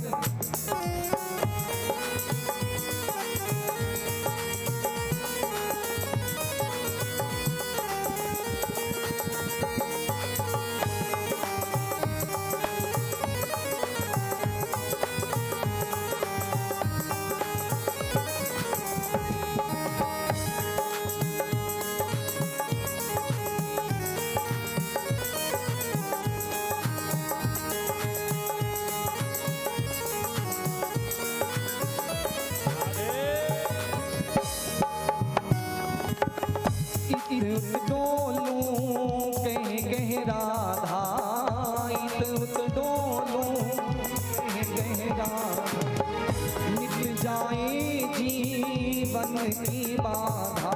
की बाधा,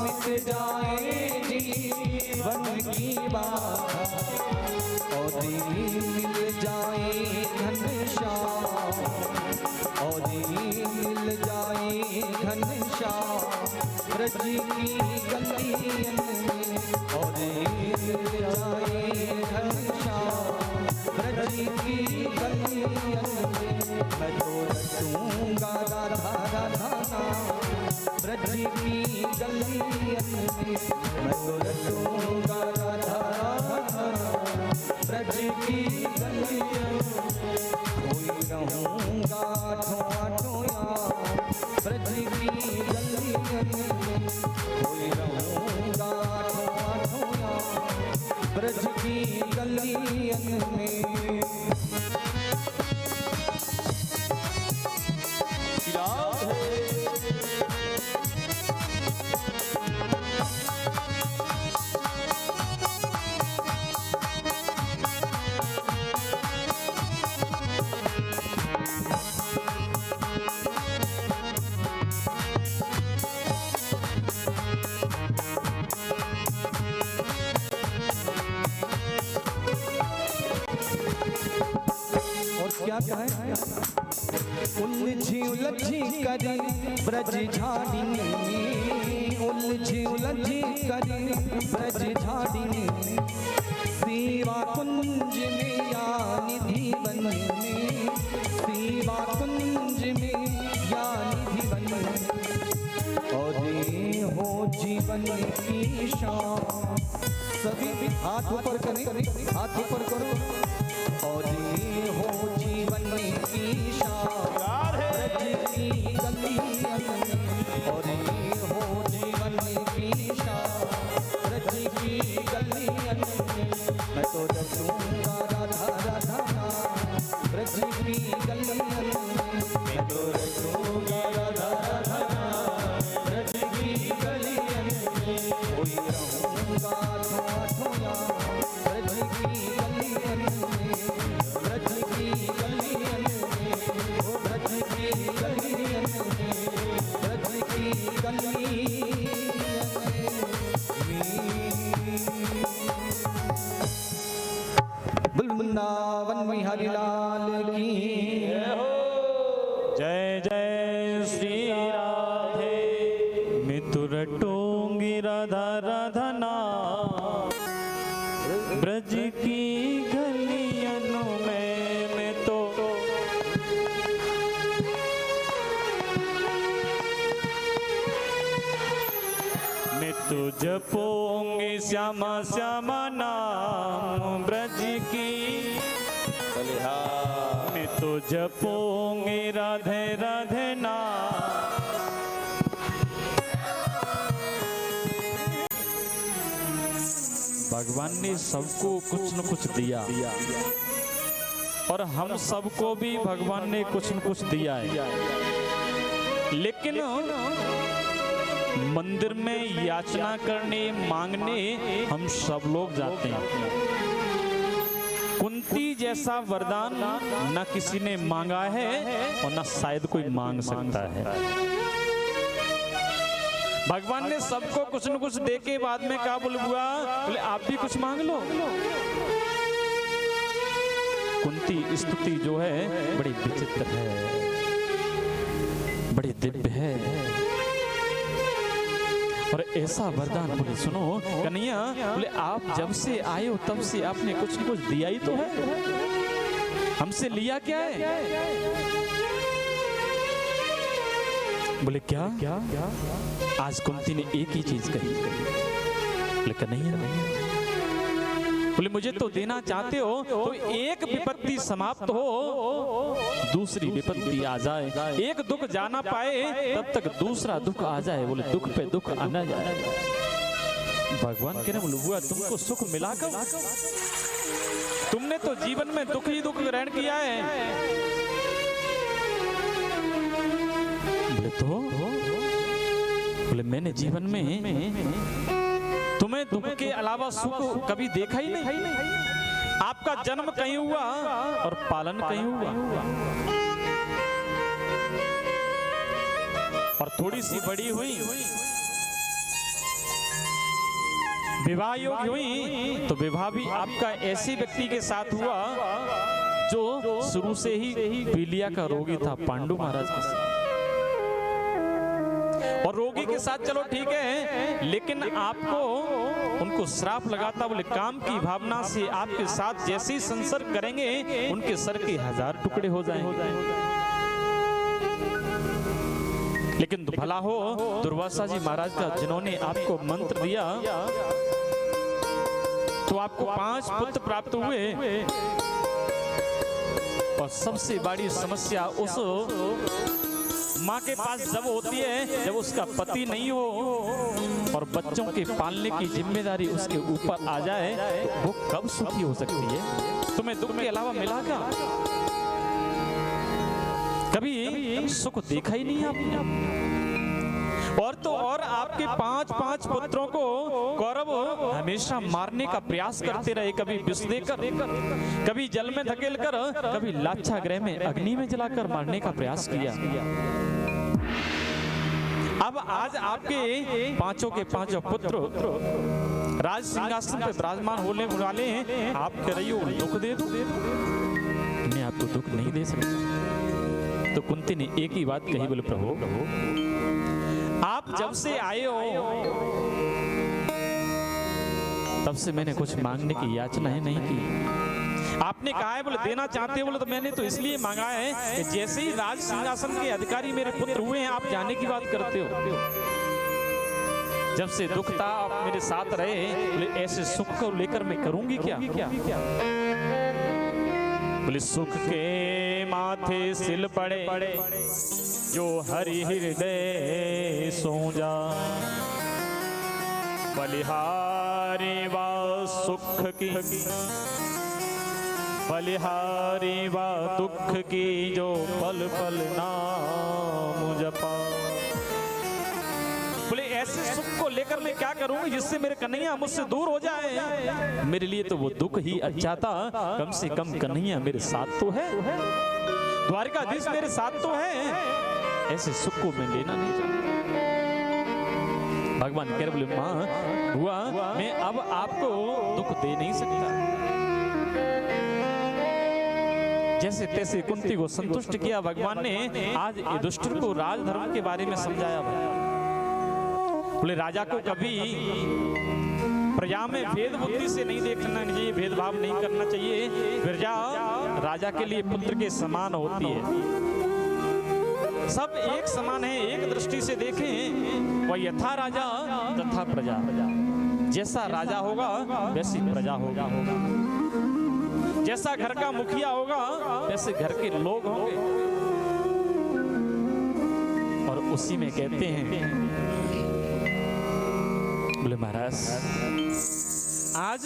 मिट जाए जीवन की बाधा, और मिल जाए घनश्याम, और मिल जाए घनश्याम ब्रज की गलियन में, और मिल जाए घनश्याम ब्रज की गलियन में। मैं तो रचूंगा राधा राधा नाम ब्रज की गलियन में, मैं तो रचूंगा राधा राधा ब्रज की गलियन में। कोई रहूंगा आठों आठों याम ब्रज की गलियन में, कोई रहूंगा आठों आठों याम ब्रज की गलियन में। क्या कहें? उलझी उलझी करी ब्रज झाड़िनी, उलझी उलझी करी ब्रज झाड़िनी, सेवा कुंज में या निधि वन में, सेवा कुंज में या निधि वन में, और हो जीवन की शाम। सभी हाथ ऊपर करें, हाथ ऊपर करो, और हो जीवन की शाम ब्रज की गलियन में, और हो जीवन की शाम ब्रज की गलियन में। मैं तो रचूंगा राधा राधा नाम ब्रज की गलियन में, मैं तो रचूंगा राधा राधा नाम ब्रज की गलियन में। कोई रहूंगा आठों आठों याम ब्रज की गलियन में, ब्रज की गलियन में, ओ ब्रज की गलियन में, ब्रज की गलियन में। वृंदावन बिहारी लाल की जय जय श्री राधे। मैं तो रटूंगी राधा राधा नाम ब्रज की गलियनों में। मैं तो जपूंगी श्यामा श्यामा नाम ब्रज की, मैं तो जपूंगी राधे राधे नाम। भगवान ने सबको कुछ न कुछ दिया, और हम सबको भी भगवान ने कुछ न कुछ दिया है, लेकिन मंदिर में याचना करने मांगने हम सब लोग जाते हैं। कुंती जैसा वरदान न किसी ने मांगा है और न शायद कोई मांग सकता है। भगवान ने सबको कुछ न कुछ दे के बाद में कहा, बोले बुआ, बोले आप भी कुछ मांग लो। कुंती स्तुति जो है बड़ी विचित्र है, बड़ी दिव्य है, और ऐसा वरदान। बोले सुनो कन्हैया, बोले आप जब से आए हो तब से आपने कुछ न कुछ दिया ही तो है, हमसे लिया क्या है? बोले क्या? आज कुंती ने एक ही चीज कही। बोले कन्हैया, बोले मुझे तो देना चाहते हो तो एक विपत्ति समाप्त हो, दूसरी विपत्ति आ जाए, एक दुख जाना पाए तब तक दूसरा दुख आ जाए। बोले दुख पे दुख आना जाए। भगवान कह रहे, बोले बुआ तुमको सुख मिला कब? तुमने तो जीवन में दुख ही दुख ग्रहण किया है। बोले तो? बोले मैंने जीवन में तुम्हें दुख के अलावा सुख कभी देखा ही नहीं। आपका जन्म कहीं हुआ और पालन कहीं हुआ, और थोड़ी सी बड़ी हुई, विवाह योग्य हुई, तो विवाह भी आपका ऐसे व्यक्ति के साथ हुआ जो शुरू से ही पीलिया का रोगी था, पांडु महाराज के साथ। और रोगी के साथ चलो ठीक है, लेकिन आपको उनको श्राप लगाता, बोले काम की भावना से आपके साथ जैसे ही संसर्ग करेंगे उनके सर के 1000 टुकड़े हो जाएंगे। लेकिन भला हो दुर्वासा जी महाराज का, जिन्होंने आपको मंत्र दिया तो आपको 5 पुत्र प्राप्त हुए। और सबसे बड़ी समस्या उस माँ के पास जब होती है जब उसका पति नहीं हो और बच्चों के पालने की जिम्मेदारी उसके ऊपर आ जाए, तो वो कब सुखी हो सकती है? तुम्हें दुख के अलावा मिला क्या? कभी सुख देखा ही नहीं आपने। और तो और आपके 5 पुत्रों को कौरव हमेशा मारने का प्रयास करते रहे, कभी विष देकर, कभी जल में धकेलकर, कभी लाक्षागृह में अग्नि में जलाकर मारने का प्रयास किया। अब आज आपके 5 के 5 पुत्र राज सिंहासन पे विराजमान होने वाले हैं, आप कह रही हो दुख दे दो। मैं आपको दुख नहीं दे सकता। तो कुंती ने एक ही बात कही, बोले प्रभु आप जब से आए हो तब से मैंने कुछ मांगने की याचना ही नहीं की। आपने कहा है बोले देना चाहते हो, बोले तो मैंने तो इसलिए मांगा है कि जैसे ही राज सिंहासन के अधिकारी मेरे पुत्र हुए हैं आप जाने की बात करते हो। जब से दुख था आप मेरे साथ रहे, बोले ऐसे सुख को लेकर मैं करूंगी क्या? बोले सुख के माथे सिल पड़े जो हरि हृदय सो जा, बलिहारी वा सुख की, बलिहारी वा दुख की, जो पल पल नाम जपा। बोले ऐसे सुख को लेकर मैं क्या करूं जिससे मेरे कन्हैया मुझसे दूर हो जाए? मेरे लिए तो वो दुख ही अच्छा था, कम से कम कन्हैया मेरे साथ तो है, द्वारकाधीश मेरे साथ तो है, ऐसे सुख को मैं लेना नहीं चाहता। भगवान कह रहे, बोले माँ हुआ मैं अब आपको दुख दे नहीं सकता। जैसे तैसे कुंती को संतुष्ट किया भगवान ने। आज युधिष्ठिर को राजधर्म के बारे में समझाया। बोले राजा को कभी प्रजा में भेद बुद्धि से नहीं देखना चाहिए, भेदभाव नहीं करना चाहिए। प्रजा राजा के लिए पुत्र के समान होती है, सब एक समान है। एक दृष्टि से देखें वह यथा राजा तथा प्रजा, जैसा राजा होगा वैसी प्रजा होगा, जैसा घर का मुखिया होगा वैसे घर के लोग होंगे। और उसी में कहते हैं बोले महाराज आज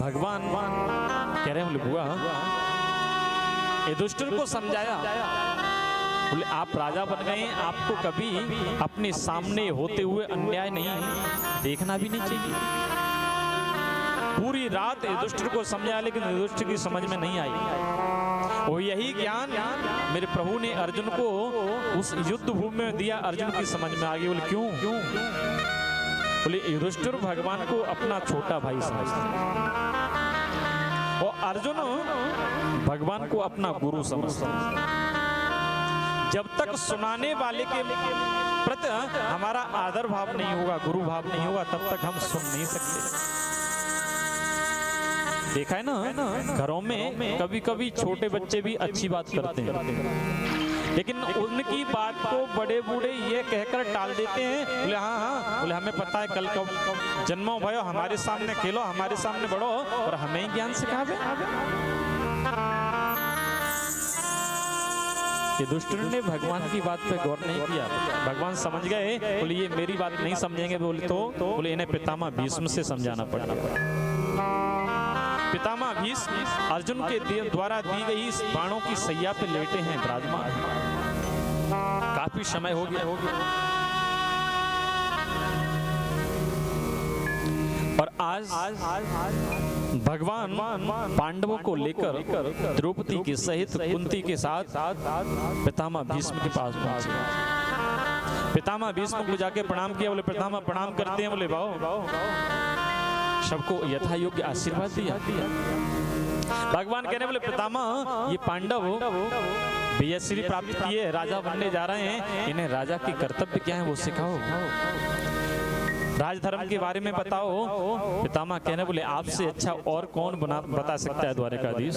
भगवान कह रहे हैं, बोले बुआ युधिष्ठिर को समझाया, बोले आप राजा बन गए, आपको कभी अपने सामने होते हुए अन्याय नहीं देखना भी नहीं चाहिए। पूरी रात युधिष्ठिर को समझाया, लेकिन युधिष्ठिर की समझ में नहीं आई। वो यही ज्ञान मेरे प्रभु ने अर्जुन को उस युद्ध भूमि में दिया, अर्जुन की समझ में आ गई। बोले क्यों? बोले युधिष्ठिर भगवान को अपना छोटा भाई समझता और अर्जुन भगवान को अपना गुरु समझता। जब तक सुनाने वाले के प्रति हमारा आदर भाव नहीं होगा, गुरु भाव नहीं होगा, तब तक हम सुन नहीं सकते। देखा है ना, घरों में कभी कभी छोटे बच्चे भी अच्छी बात करते हैं, लेकिन उनकी बात को बड़े बूढ़े ये कहकर टाल देते हैं। बोले हाँ, बोले हमें पता है कल कब जन्मो भयो, हमारे सामने खेलो, हमारे सामने बढ़ो, और हमें ही ज्ञान सिखावे। युधिष्ठिर ने भगवान की बात पे गौर नहीं किया। भगवान समझ गए, बोले ये मेरी बात नहीं समझेंगे, बोले तो बोले इन्हें पितामह भीष्म से समझाना पड़ेगा। पितामह भीष्म अर्जुन के द्वारा दी गई बाणों की सैया पे लेटे हैं विराजमान। काफी समय हो गया। और आज भगवान पांडवों को लेकर द्रौपदी के सहित कुंती के साथ पितामह भीष्म के पास पहुंचे। पितामह भीष्म को जाके प्रणाम किया। बोले पितामह प्रणाम करते हैं। बोले भाव सबको यथा योग्य आशीर्वाद दिया। भगवान कहने बोले पितामह ये पांडव विजयश्री प्राप्त किए, राजा बनने जा रहे हैं, इन्हें राजा की कर्तव्य क्या है वो सिखाओ, राजधर्म के बारे में बताओ। पितामह कहने बोले आपसे अच्छा और कौन बता सकता है द्वारकाधीश।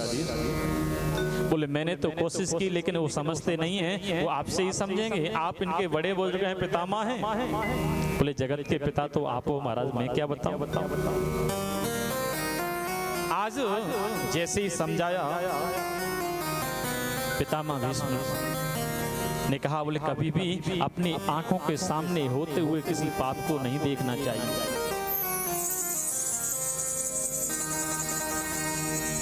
बोले मैंने तो कोशिश की लेकिन वो समझते नहीं हैं, वो आपसे ही समझेंगे, आप इनके बड़े बुजुर्ग हैं, पितामह हैं। बोले जगत के पिता तो आप हो महाराज, मैं क्या बताऊं। आज जैसे ही समझाया पितामह भीष्म ने कहा, बोले कभी भी अपनी आंखों के सामने होते हुए किसी पाप को नहीं देखना चाहिए।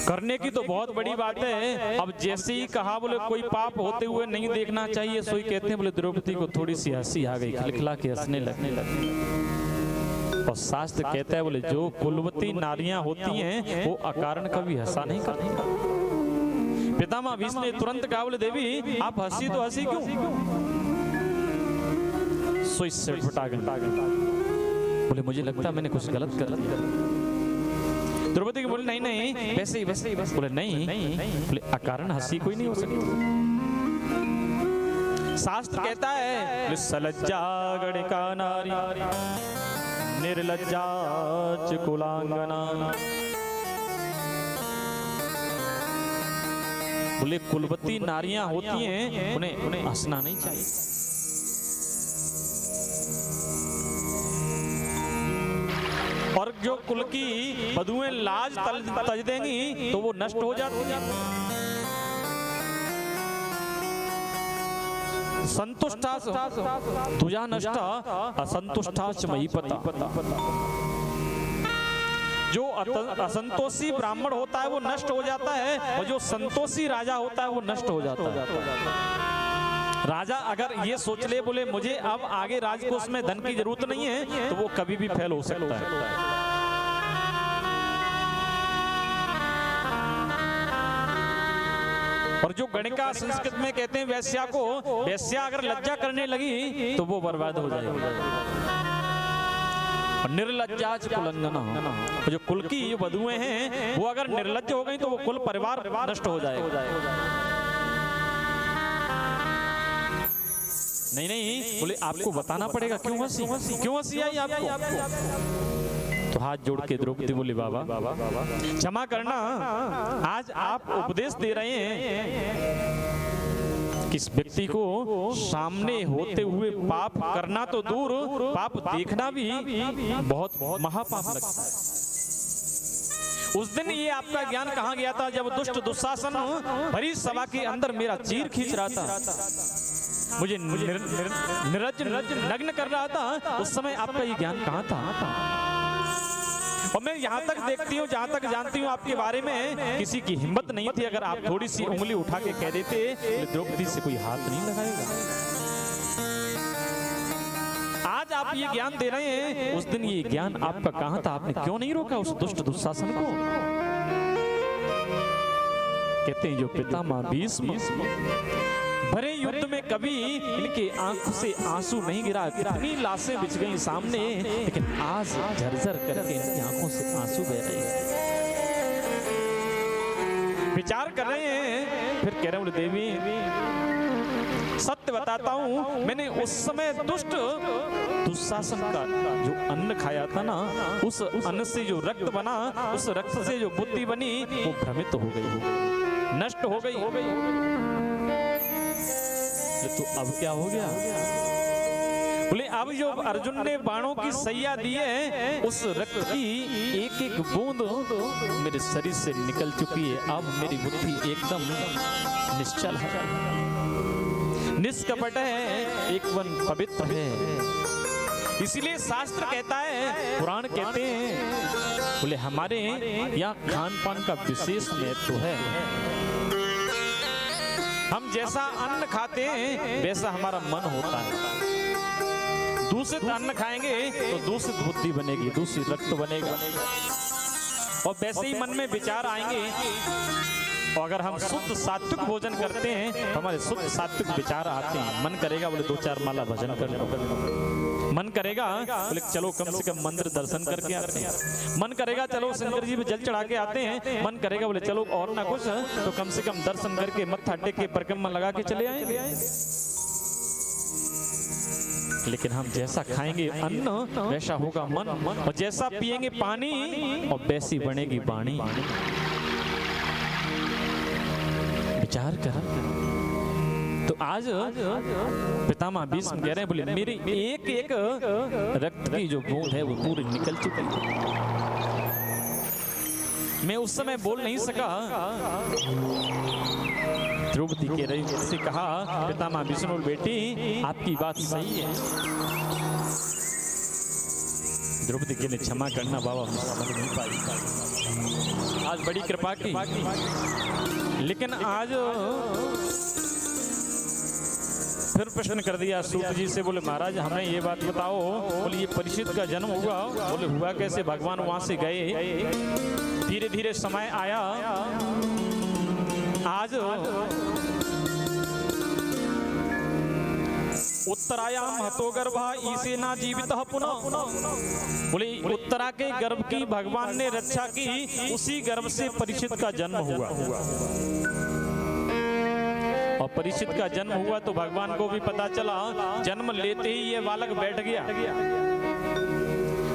करने की तो बहुत बड़ी बात है, अब जैसे ही कहा बोले कोई पाप होते हुए नहीं देखना चाहिए, सोई कहते हैं बोले द्रौपदी को थोड़ी सी हंसी आ गई, खिलखिला के हंसने लगने लगी। और शास्त्र कहता है बोले जो कुलवती नारियां होती हैं वो अकारण कभी हंसा नहीं करती। पितामह भीष्म ने तुरंत कहा, बोले देवी आप हंसी तो हंसी क्यों। सोई सिरफुटा गई, बोले मुझे लगता मैंने कुछ गलत कर दिया। द्रौपदी बोले नहीं नहीं वैसे ही बस। बोले नहीं, बोले अकारण हंसी कोई नहीं हो सकती। शास्त्र कहता है सलज्जा गणिका नारी निर्लज्जा च कुलांगना। बोले कुलवती नारियां होती हैं, उन्हें हंसना नहीं चाहिए। और जो कुल की वधुएं लाज तज देंगी तो वो नष्ट हो जाती है। संतुष्टा तुझा नष्टा असंतुष्टाच मयि पता। जो असंतोषी ब्राह्मण होता है वो नष्ट हो जाता है, और जो संतोषी राजा होता है वो नष्ट हो जाता है। राजा अगर ये सोच ले बोले मुझे अब आगे राजकोष में धन की जरूरत नहीं है, तो वो कभी भी फेल हो सकता है। और जो गणिका संस्कृत में कहते हैं वैश्या को, वैश्या अगर लज्जा करने लगी तो वो बर्बाद हो जाएगी। निर्लज्जा कुलंगना, जो कुल की वधुएं हैं वो अगर निर्लज्ज हो गई तो वो कुल परिवार नष्ट हो जाएगा। नहीं बोले आपको बताना पड़ेगा क्यों हंसी आई आपको। तो हाथ जोड़ के द्रौपदी बोली बाबा क्षमा करना, आज आप उपदेश दे रहे हैं किस व्यक्ति को सामने होते हुए पाप करना तो दूर, पाप देखना भी बहुत महापाप लगता है। उस दिन ये आपका ज्ञान कहाँ गया था जब दुष्ट दुशासन भरी सभा के अंदर मेरा चीर खींच रहा था, मुझे नग्न कर रहा था, उस समय आपका ये ज्ञान कहाँ था। और मैं यहाँ तक देखती हूँ, जहाँ तक जानती हूँ आपके बारे में किसी की हिम्मत नहीं थी, अगर आप थोड़ी सी उंगली उठा के कह देते द्रौपदी से कोई हाथ नहीं लगाएगा। आज आप ये ज्ञान दे रहे हैं, उस दिन ये ज्ञान आपका कहाँ था, आपने क्यों नहीं रोका उस दुष्ट दुशासन को। कहते हैं जो पितामह भीष्म भरे युद्ध में कभी इनके आंखों से आंसू नहीं गिरा, कितनी लाशें बिछ गई सामने, लेकिन आज झरझर करके इनकी आंखों से आंसू बह रहे हैं। विचार कर रहे हैं, फिर कह रहे बोले देवी सत्य बताता हूँ, मैंने उस समय दुष्ट दुशासन का जो अन्न खाया था ना, उस अन्न से जो रक्त बना, उस रक्त से जो बुद्धि बनी वो भ्रमित हो गई, नष्ट हो गई। तो अब क्या हो गया। बोले अब जो अर्जुन ने बाणों की सैया दी है, उस रक्त की एक एक बूंद मेरे शरीर से निकल चुकी है। अब मेरी बुद्धि एकदम निश्चल है, निष्कपट है, एकदम पवित्र है। इसीलिए शास्त्र कहता है, पुराण कहते हैं, बोले हमारे यहाँ खान पान का विशेष महत्व है। हम जैसा अन्न खाते हैं वैसा हमारा मन होता है। दूषित अन्न खाएंगे तो दूषित बुद्धि बनेगी, दूषित रक्त बनेगा। और वैसे ही मन में विचार आएंगे। और अगर हम शुद्ध सात्विक भोजन करते हैं तो हमारे शुद्ध सात्विक विचार आते हैं। मन करेगा बोले 2-4 माला भजन कर लो, मन करेगा बोले चलो कम से कम मंदिर दर्शन करके आते हैं, मन करेगा चलो शंकर जी पे जल चढ़ा के आते हैं, मन करेगा बोले चलो और ना कुछ तो कम से कम दर्शन करके मत्था टेक के परिक्रमा लगा के चले आएंगे। लेकिन हम जैसा खाएंगे अन्न वैसा होगा मन, और जैसा पिएंगे पानी और वैसी बनेगी वाणी। विचार कर। तो आज पितामह भीष्म कह रहे हैं बोले मेरी एक एक रक्त की जो बूंद है वो पूरी निकल चुकी है। मैं उस समय बोल नहीं सका। द्रौपदी के रही से कहा पितामह भीष्म बेटी आपकी बात सही है। द्रौपदी के लिए क्षमा करना बाबा समझ नहीं पाई, आज बड़ी कृपा की। लेकिन आज फिर प्रश्न कर दिया सूत जी से, बोले महाराज हमें ये बात बताओ, बोले ये परीक्षित का जन्म हुआ, बोले हुआ कैसे? भगवान वहां से गए, धीरे धीरे समय आया, आज उत्तरायाम हतो गर्भा ईसे ना जीवित पुनः। बोले उत्तरा के गर्भ की भगवान ने रक्षा की, उसी गर्भ से परीक्षित का जन्म हुआ। और परीक्षित का जन्म हुआ तो भगवान को भी पता चला, जन्म लेते ही ये बालक बैठ गया।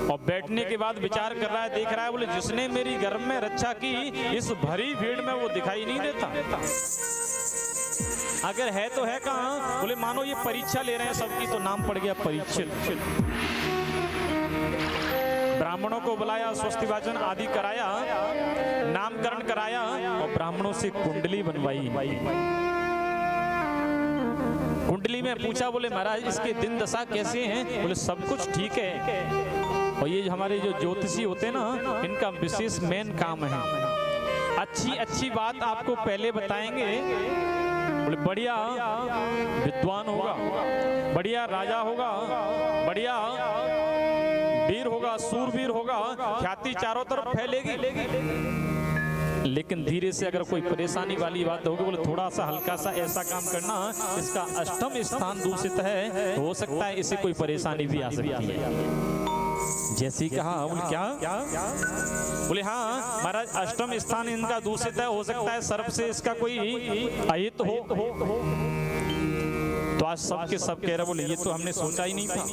और बैठने के बाद विचार कर रहा है, देख रहा है, बोले जिसने मेरी गर्भ में रक्षा की इस भरी भीड़ में वो दिखाई नहीं देता। अगर है तो है कहाँ? बोले मानो ये परीक्षा ले रहे हैं सबकी, तो नाम पड़ गया परीक्षित। ब्राह्मणों को बुलाया, स्वस्ति वाचन आदि कराया, नामकरण कराया और ब्राह्मणों से कुंडली बनवाई। कुंडली में पूछा, बोले महाराज इसके दिन दशा कैसे हैं? बोले सब कुछ ठीक है। और ये हमारे जो ज्योतिषी होते हैं ना, इनका विशेष मेन काम है, अच्छी अच्छी बात आपको पहले बताएंगे। बोले बढ़िया विद्वान होगा, बढ़िया राजा होगा, बढ़िया वीर होगा, सूरवीर होगा, ख्याति चारों तरफ फैलेगी। लेकिन धीरे से अगर कोई परेशानी वाली बात होगी, बोले थोड़ा सा हल्का सा ऐसा काम करना, इसका अष्टम स्थान दूषित है, हो सकता है इसे कोई परेशानी भी आ सकती है। जैसे ही कहा, बोले क्या? बोले हाँ महाराज अष्टम स्थान इनका दूषित है, हो सकता है सर्प से इसका कोई अहित हो। तो आज सबके सब कह रहे, बोले ये तो हमने सोचा ही नहीं था।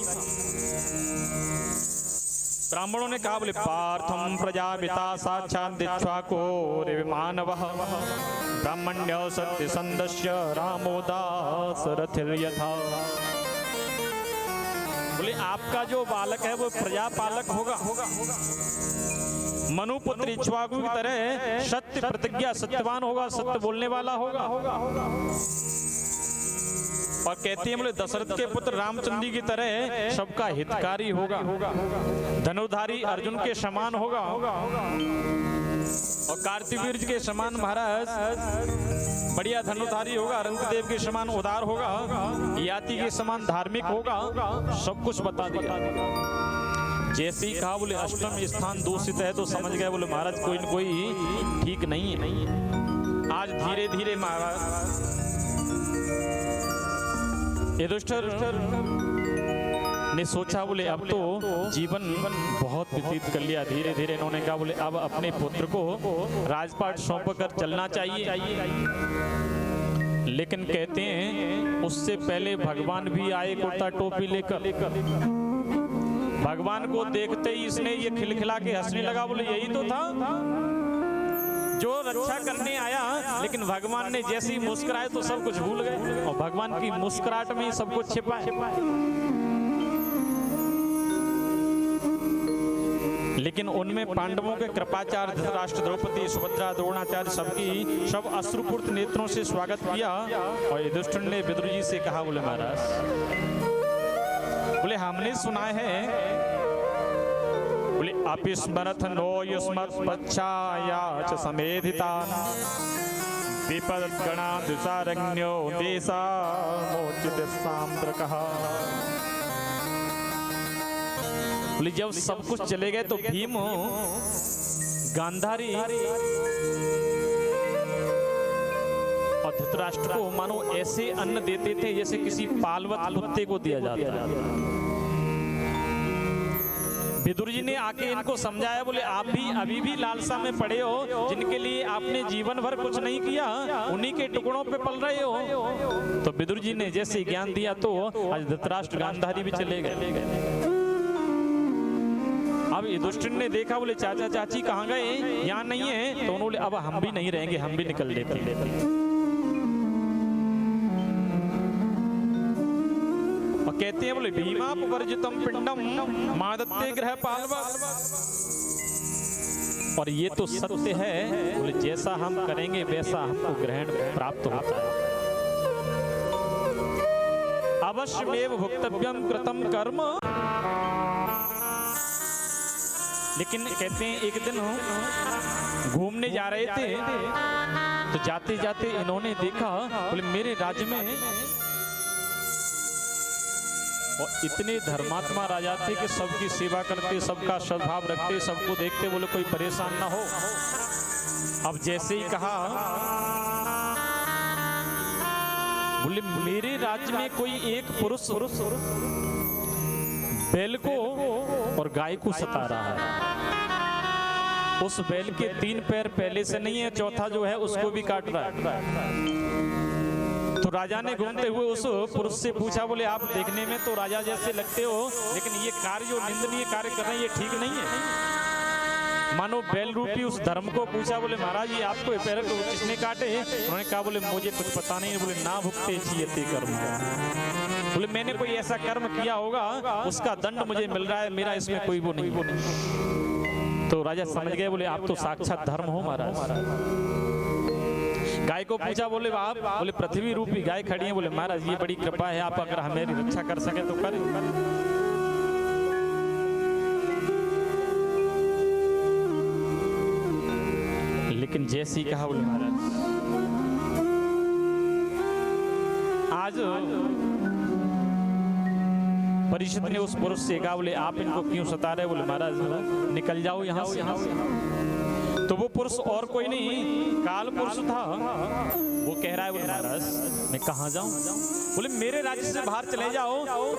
ब्राह्मणों ने कहा, बोले पार्थम प्रजापिता साक्षात् दिक्ष्वाको मानवः ब्राह्मण्य सत्य संदस्य रामो दाशरथिर् यथा। बोले आपका जो बालक है वो प्रजापालक होगा, मनुपुत्र इक्ष्वाकु की तरह सत्य प्रतिज्ञा, सत्यवान होगा, सत्य बोलने वाला होगा। और कहती है बोले दशरथ के पुत्र रामचंद्र जी की तरह सबका हितकारी होगा, धनुधारी अर्जुन के समान होगा, और कार्तिवीर के समान महाराज बढ़िया धनुधारी होगा, रंगदेव के समान उदार होगा, याति के समान धार्मिक होगा, सब कुछ बता दिया। जैसे ही कहा बोले अष्टम स्थान दूषित है, तो समझ गए बोले महाराज कोई न कोई ठीक नहीं है। आज धीरे धीरे महाराज युधिष्ठिर ने सोचा, बोले अब तो जीवन बहुत व्यतीत कर लिया। धीरे धीरे इन्होंने कहा, बोले अब अपने पुत्र को राजपाट सौंप कर चलना चाहिए। लेकिन कहते हैं उससे पहले भगवान भी आए कुर्ता टोपी लेकर। भगवान को देखते ही इसने ये खिलखिला के हंसने लगा, बोले यही तो था जो रक्षा करने आया। लेकिन भगवान ने जैसे ही मुस्कुराए तो सब कुछ भूल गए, और भगवान की मुस्कुराहट में ही सब कुछ छिपा है। लेकिन उनमें पांडवों के कृपाचार्य धृतराष्ट्र, द्रौपदी, सुभद्रा, द्रोणाचार्य सब अश्रुपूर्त नेत्रों से स्वागत किया। और युधिष्ठिर ने विदुर जी से कहा, बोले महाराज, बोले हमने सुना है, बोले अपिस्मरथ नो युष्मत् पच्छाया च समेधितान् विपद्गणा दुसारण्यो देशा मोचित साम्प्रकः। बोले जब सब कुछ चले गए तो भीम गांधारी और धृतराष्ट्र को मानो ऐसे अन्न देते थे जैसे किसी पालवत कुत्ते को दिया जाता है। विदुर जी ने आके इनको समझाया, बोले आप भी अभी भी लालसा में पड़े हो, जिनके लिए आपने जीवन भर कुछ नहीं किया, उन्हीं के टुकड़ों पे पल रहे हो। तो विदुर जी ने जैसे ज्ञान दिया तो आज धृतराष्ट्र गांधारी भी चले गए। अब युधिष्ठिर ने देखा, बोले चाचा चाची कहाँ गए, यहाँ नहीं है। तो उन्होंने बोले अब हम भी नहीं रहेंगे, हम भी निकल लेते। कहते हैं बोले भीमापवर्जितम पिंडम मादत्ते गृह पालवा। और ये तो सत्य है, बोले जैसा हम करेंगे वैसा हमको ग्रहण प्राप्त होता है। अवश्यमेव भुक्तव्यम कृतम कर्म। लेकिन कहते हैं एक दिन घूमने जा रहे थे, तो जाते जाते इन्होंने देखा, बोले मेरे राज्य में और इतने धर्मात्मा राजा थे कि सबकी सेवा करते, सबका सद्भाव रखते, सबको देखते, बोले कोई परेशान ना हो। अब जैसे ही कहा, बोले मेरे राज्य में कोई एक पुरुष बैल को और गाय को सता रहा है। उस बैल के 3 पैर पहले से नहीं है, चौथा जो है उसको भी काट रहा है। तो राजा ने घूमते हुए उस पुरुष से पूछा, बोले आप देखने में तो राजा जैसे लगते हो, लेकिन ये कार्य जो निंदनीय कार्य कर रहे हैं ये ठीक नहीं है। मानो बैल रूपी उस धर्म को पूछा, बोले महाराज ये आपको पैर तो किसने काटे? उन्होंने कहा, बोले मुझे कुछ पता नहीं। बोले ना भुगते छियते कर्म। बोले मैंने कोई ऐसा कर्म किया होगा, उसका दंड मुझे मिल रहा है, मेरा इसमें कोई वो नहीं। तो राजा समझ गए, बोले आप तो साक्षात धर्म हो महाराज। गाय को पूछा, बोले आप, बोले पृथ्वी रूपी गाय खड़ी है। बोले महाराज ये बड़ी कृपा है, आप अगर हमारी रक्षा कर सके तो करें। लेकिन जैसे ही कहा, बोले महाराज आज परिषद ने उस पुरुष से कहा, बोले आप इनको क्यों सता रहे? बोले महाराज निकल जाओ यहाँ से। तो वो पुरुष और कोई नहीं, काल पुरुष था। वो कह रहा है, बोले महाराज मैं कहाँ जाऊं? बोले मेरे राज्य से बाहर चले जाओ।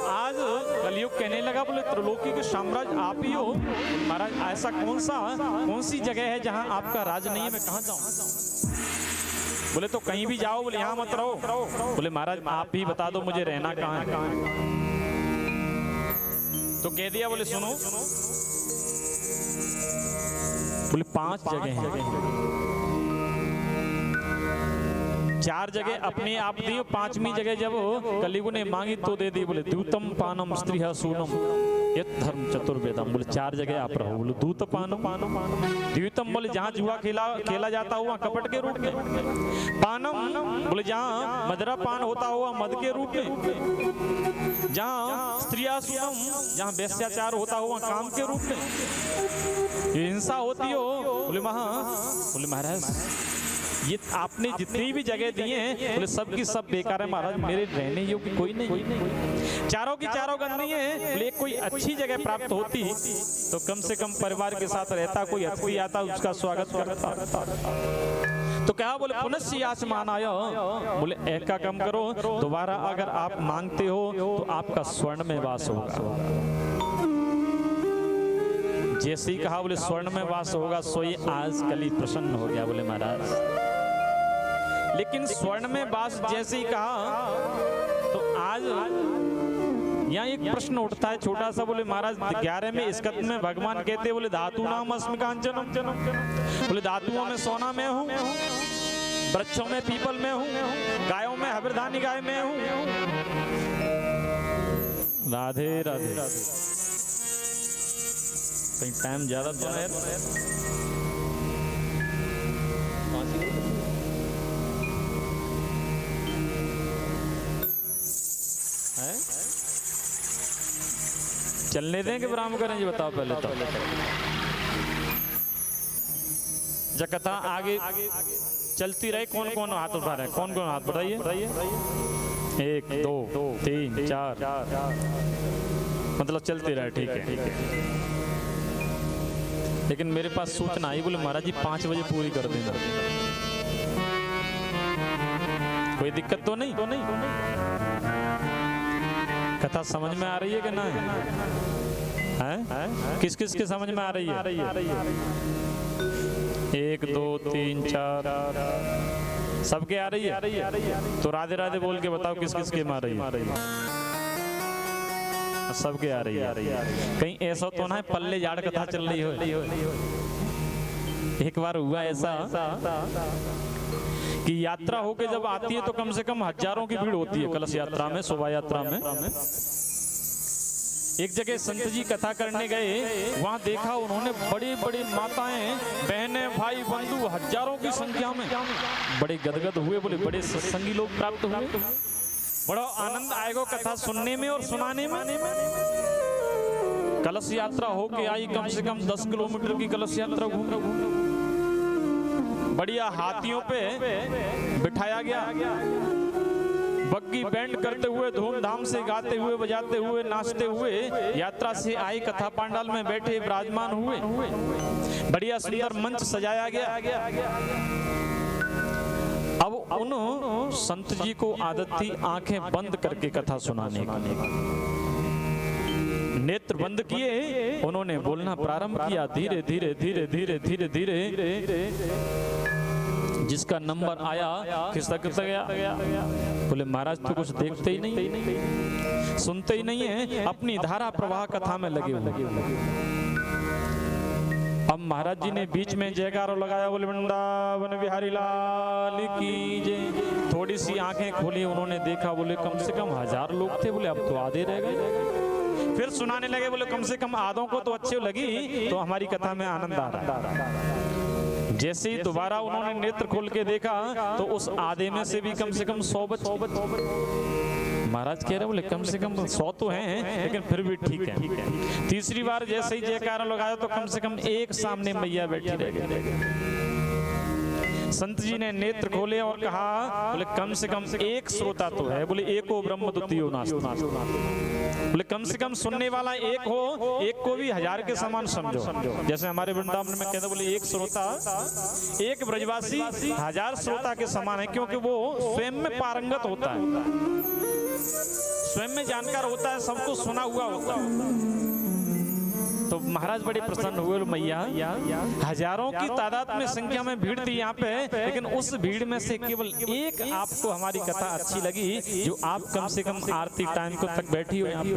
आज कलयुग कहने लगा, बोले त्रिलोकी के साम्राज्य आप ही हो। महाराज ऐसा कौन सी जगह है जहां आपका राज नहीं है, मैं कहाँ जाऊं? बोले तो कहीं भी जाओ, बोले यहाँ मत रहो। बोले महाराज आप ही बता दो मुझे रहना कहाँ है। तो कह दिया, बोले सुनो, बोले 5 जगह हैं, 4 जगह अपने आप दी, 5वीं जगह जब कलियुग ने मांगी तो दे दी। बोले दूतम पानम स्त्रीहा सूनम यत धर्म चतुर्वेदम। बोले 4 जगह आप रहो। बोले दूत पानम द्वितम, बोले जहाँ जुआ खेला जाता हुआ कपट के रूप में। पानम, बोले जहाँ मदरा पान होता हुआ मद के रूप में। जहाँ स्त्रिया सूनम, जहाँ वैश्याचार होता हुआ काम के रूप में। हिंसा होती हो, बोले बोले महाराज ये आपने जितनी भी जगह दी हैं, बोले सब की सब बेकार है महाराज, मेरे रहने योग्य कोई नहीं। चारों की चारों गंदी हैं। बोले कोई अच्छी जगह प्राप्त होती तो कम से कम परिवार के साथ रहता, कोई अतिथि आता उसका स्वागत करता। तो क्या बोले पुनः आसमान आया। बोले एक का कम करो, दोबारा अगर आप मांगते हो तो आपका स्वर्ण में वास होगा। जैसे ही कहा, बोले स्वर्ण में वास होगा, सोई आज कल ही प्रसन्न हो गया। बोले महाराज लेकिन स्वर्ण में वास जैसे ही कहा तो आज यहाँ एक प्रश्न उठता है छोटा सा। बोले महाराज 11वें स्कंद में भगवान कहते, बोले धातु नाम अस्मि कांचनम। बोले धातुओं में सोना में हूँ, वृक्षों में पीपल में हूँ, गायों में हबरदानी गाय में हूँ। राधे राधे। कहीं टाइम ज्यादा तो है? चलने देंगे विराम करें जी? बताओ पहले तो। जब कथा आगे चलती रहे, कौन कौन हाथ उठा रहे हैं? कौन कौन हाथ बढ़ाइए? 1 2 3 4 मतलब चलती रहे। ठीक है। लेकिन मेरे पास सूचना आई, बोले महाराज जी 5 बजे पूरी कर देना। कोई दिक्कत तो नहीं? कथा समझ में आ रही है कि ना है? किस किस के समझ में आ रही है? 1 2 3 4 सबके आ रही है? तो राधे राधे बोल के बताओ किस किस के मार रही है? सबके आ रही है। कहीं ऐसा तो ना है पल्ले झाड़ कथा चल रही हो? एक बार हुआ ऐसा कि यात्रा होके जब आती है तो कम से कम हजारों की भीड़ होती है कलश यात्रा में, शोभा यात्रा में। एक जगह संत जी कथा करने गए, वहां देखा उन्होंने बड़ी बड़ी माताएं, बहनें, भाई, बंधु हजारों की संख्या में बड़े गदगद हुए। बोले बड़े सत्संगी लोग प्राप्त हुए, बड़ा आनंद आएगा कथा सुनने में और सुनाने में। कलश यात्रा होके आई, कम से कम 10 किलोमीटर की कलश यात्रा घूम, बढ़िया हाथियों पे बिठाया गया, बग्गी बैंड करते हुए, धूमधाम से गाते हुए, बजाते हुए, नाचते हुए यात्रा से आई, कथा पांडाल में बैठे विराजमान हुए। बढ़िया सुंदर मंच सजाया गया। अब उन संत जी को आदत थी आंखें बंद करके कथा सुनाने की। नेत्र बंद किए, उन्होंने बोलना प्रारंभ किया, धीरे धीरे धीरे धीरे धीरे धीरे। जिसका नंबर आया खिसक गया। बोले महाराज तो कुछ देखते ही नहीं, सुनते ही नहीं है, अपनी धारा प्रवाह कथा में लगे हुए। अब महाराज जी ने बीच में जयकारा लगाया, बोले वृंदावन बिहारी लाल की जय। थोड़ी सी आंखें खोली, उन्होंने देखा, बोले कम से कम 1000 लोग थे। बोले अब तो आधे रह गए। फिर सुनाने लगे, बोले कम से कम आधों को तो अच्छी लगी, तो हमारी कथा में आनंद आ रहा है। जैसे ही दोबारा उन्होंने नेत्र खोल के देखा तो उस आधे में से भी कम से कम 100 बच्चे। महाराज कह रहे, बोले कम से कम 100 तो हैं, लेकिन फिर भी ठीक है। तीसरी बार जैसे ही जयकारा लगाया तो कम से कम एक सामने मैया बैठी रह गई। संत जी ने नेत्र खोले और कहा, बोले कम से कम एक श्रोता तो है। बोले एको ब्रह्म द्वितीयो नास्ति। बोले कम से कम सुनने वाला एक हो, एक को भी 1000 के समान समझो। जैसे हमारे वृंदावन में कहते, बोले एक श्रोता, एक ब्रजवासी 1000 श्रोता के समान है, क्योंकि वो स्वयं में पारंगत होता है, स्वयं में जानकार होता है, सबको सुना हुआ होता है। तो महाराज बड़े प्रसन्न हुए। मैया हजारों की तादाद में संख्या में भीड़ थी यहाँ पे, लेकिन उस भीड़ में से केवल एक आपको हमारी कथा अच्छी लगी, जो आप कम से कम आरती टाइम को तक बैठी हो यहाँ पे।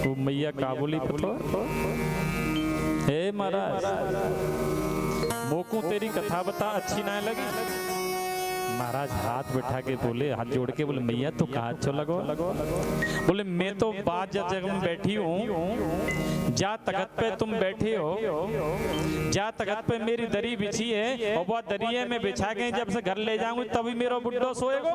वो मैया का बोली, हे महाराज मोको तेरी कथा बता अच्छी ना लगी। महाराज हाथ बैठा के बोले, हाथ जोड़ के बोले, मैया तो कहा अच्छो लगो। बोले मैं तो बात जगह में बैठी हूँ, जा तखत पे तुम बैठे हो, जा तखत पे मेरी दरी बिछी है, और बहुत दरिये में बिछा के जब से घर ले जाऊंगी तभी मेरा बुड्ढो सोएगो।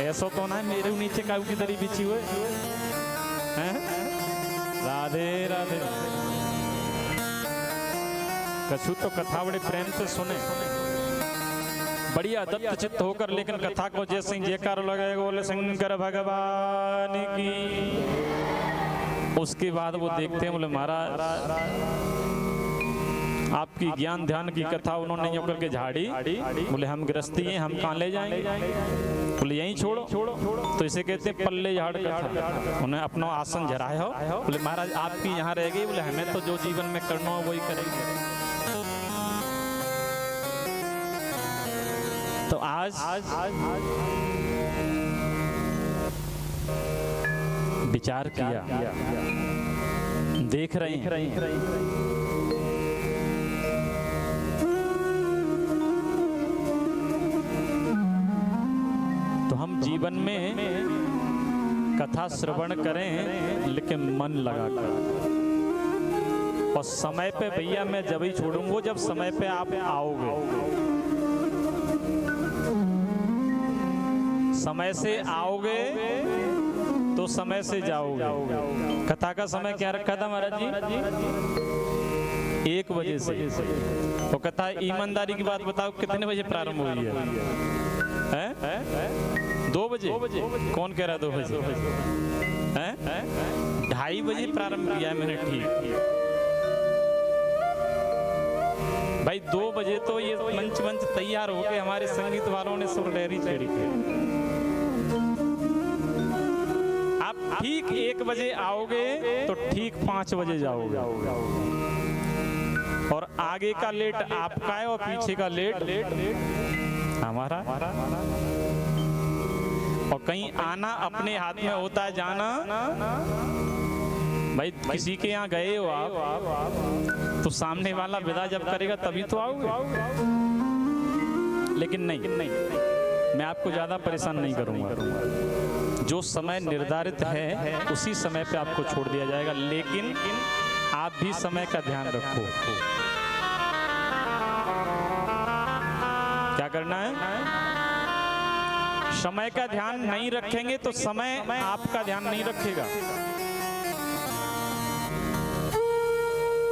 ऐसा तो ना मेरे नीचे काऊ की दरी बिछी हुई है। राधे राधे। कछु तो कथा बड़े प्रेम से सुने, बढ़िया दत्त चित्त होकर, लेकिन कथा को जैसे ही जयकार लगाएगा, बोले शंकर भगवान की। उसके बाद वो देखते हैं, बोले महाराज आपकी ज्ञान ध्यान की कथा उन्होंने यूं करके झाड़ी। बोले हम गृहस्थी हैं, हम कहाँ ले जाएंगे। बोले यहीं छोड़ो। तो इसे कहते हैं पल्ले झाड़ कथा। उन्हें अपना आसन झराया हो। बोले महाराज आपकी यहाँ रह गई, बोले हमें तो जो जीवन में करना हो वही करेंगे। तो आज विचार किया, देख रहे हैं हम जीवन में कथा श्रवण करें, लेकिन मन लगाकर, और समय पे भैया मैं जब ही छोड़ूंगा जब समय पे आप आओगे। समय से आओगे तो समय से जाओगे। कथा का समय क्या रखा था महाराज जी? 1 बजे से। तो कथा ईमानदारी की बात बताओ कितने बजे प्रारंभ हुई है? 2 2 बजे? कौन कह रहा है 2 बजे? हैं? 2:30 बजे प्रारंभ किया है मैंने। ठीक भाई, 2 बजे तो ये मंच तैयार होके हमारे संगीत वालों ने सुरलहरी छेड़ी थी। आप ठीक 1 बजे आओगे तो ठीक 5 बजे जाओगे, और आगे का लेट आपका है और पीछे का लेट हमारा। और कहीं आना अपने हाथ में होता है, जाना भाई किसी के यहाँ गए हो आप तो सामने वाला विदा जब करेगा तभी तो आओगे। लेकिन नहीं, मैं आपको ज्यादा परेशान नहीं करूंगा। जो समय निर्धारित है उसी समय पे आपको छोड़ दिया जाएगा, लेकिन आप भी समय का ध्यान रखो। क्या करना है? समय का ध्यान नहीं रखेंगे तो समय आपका ध्यान नहीं रखेगा।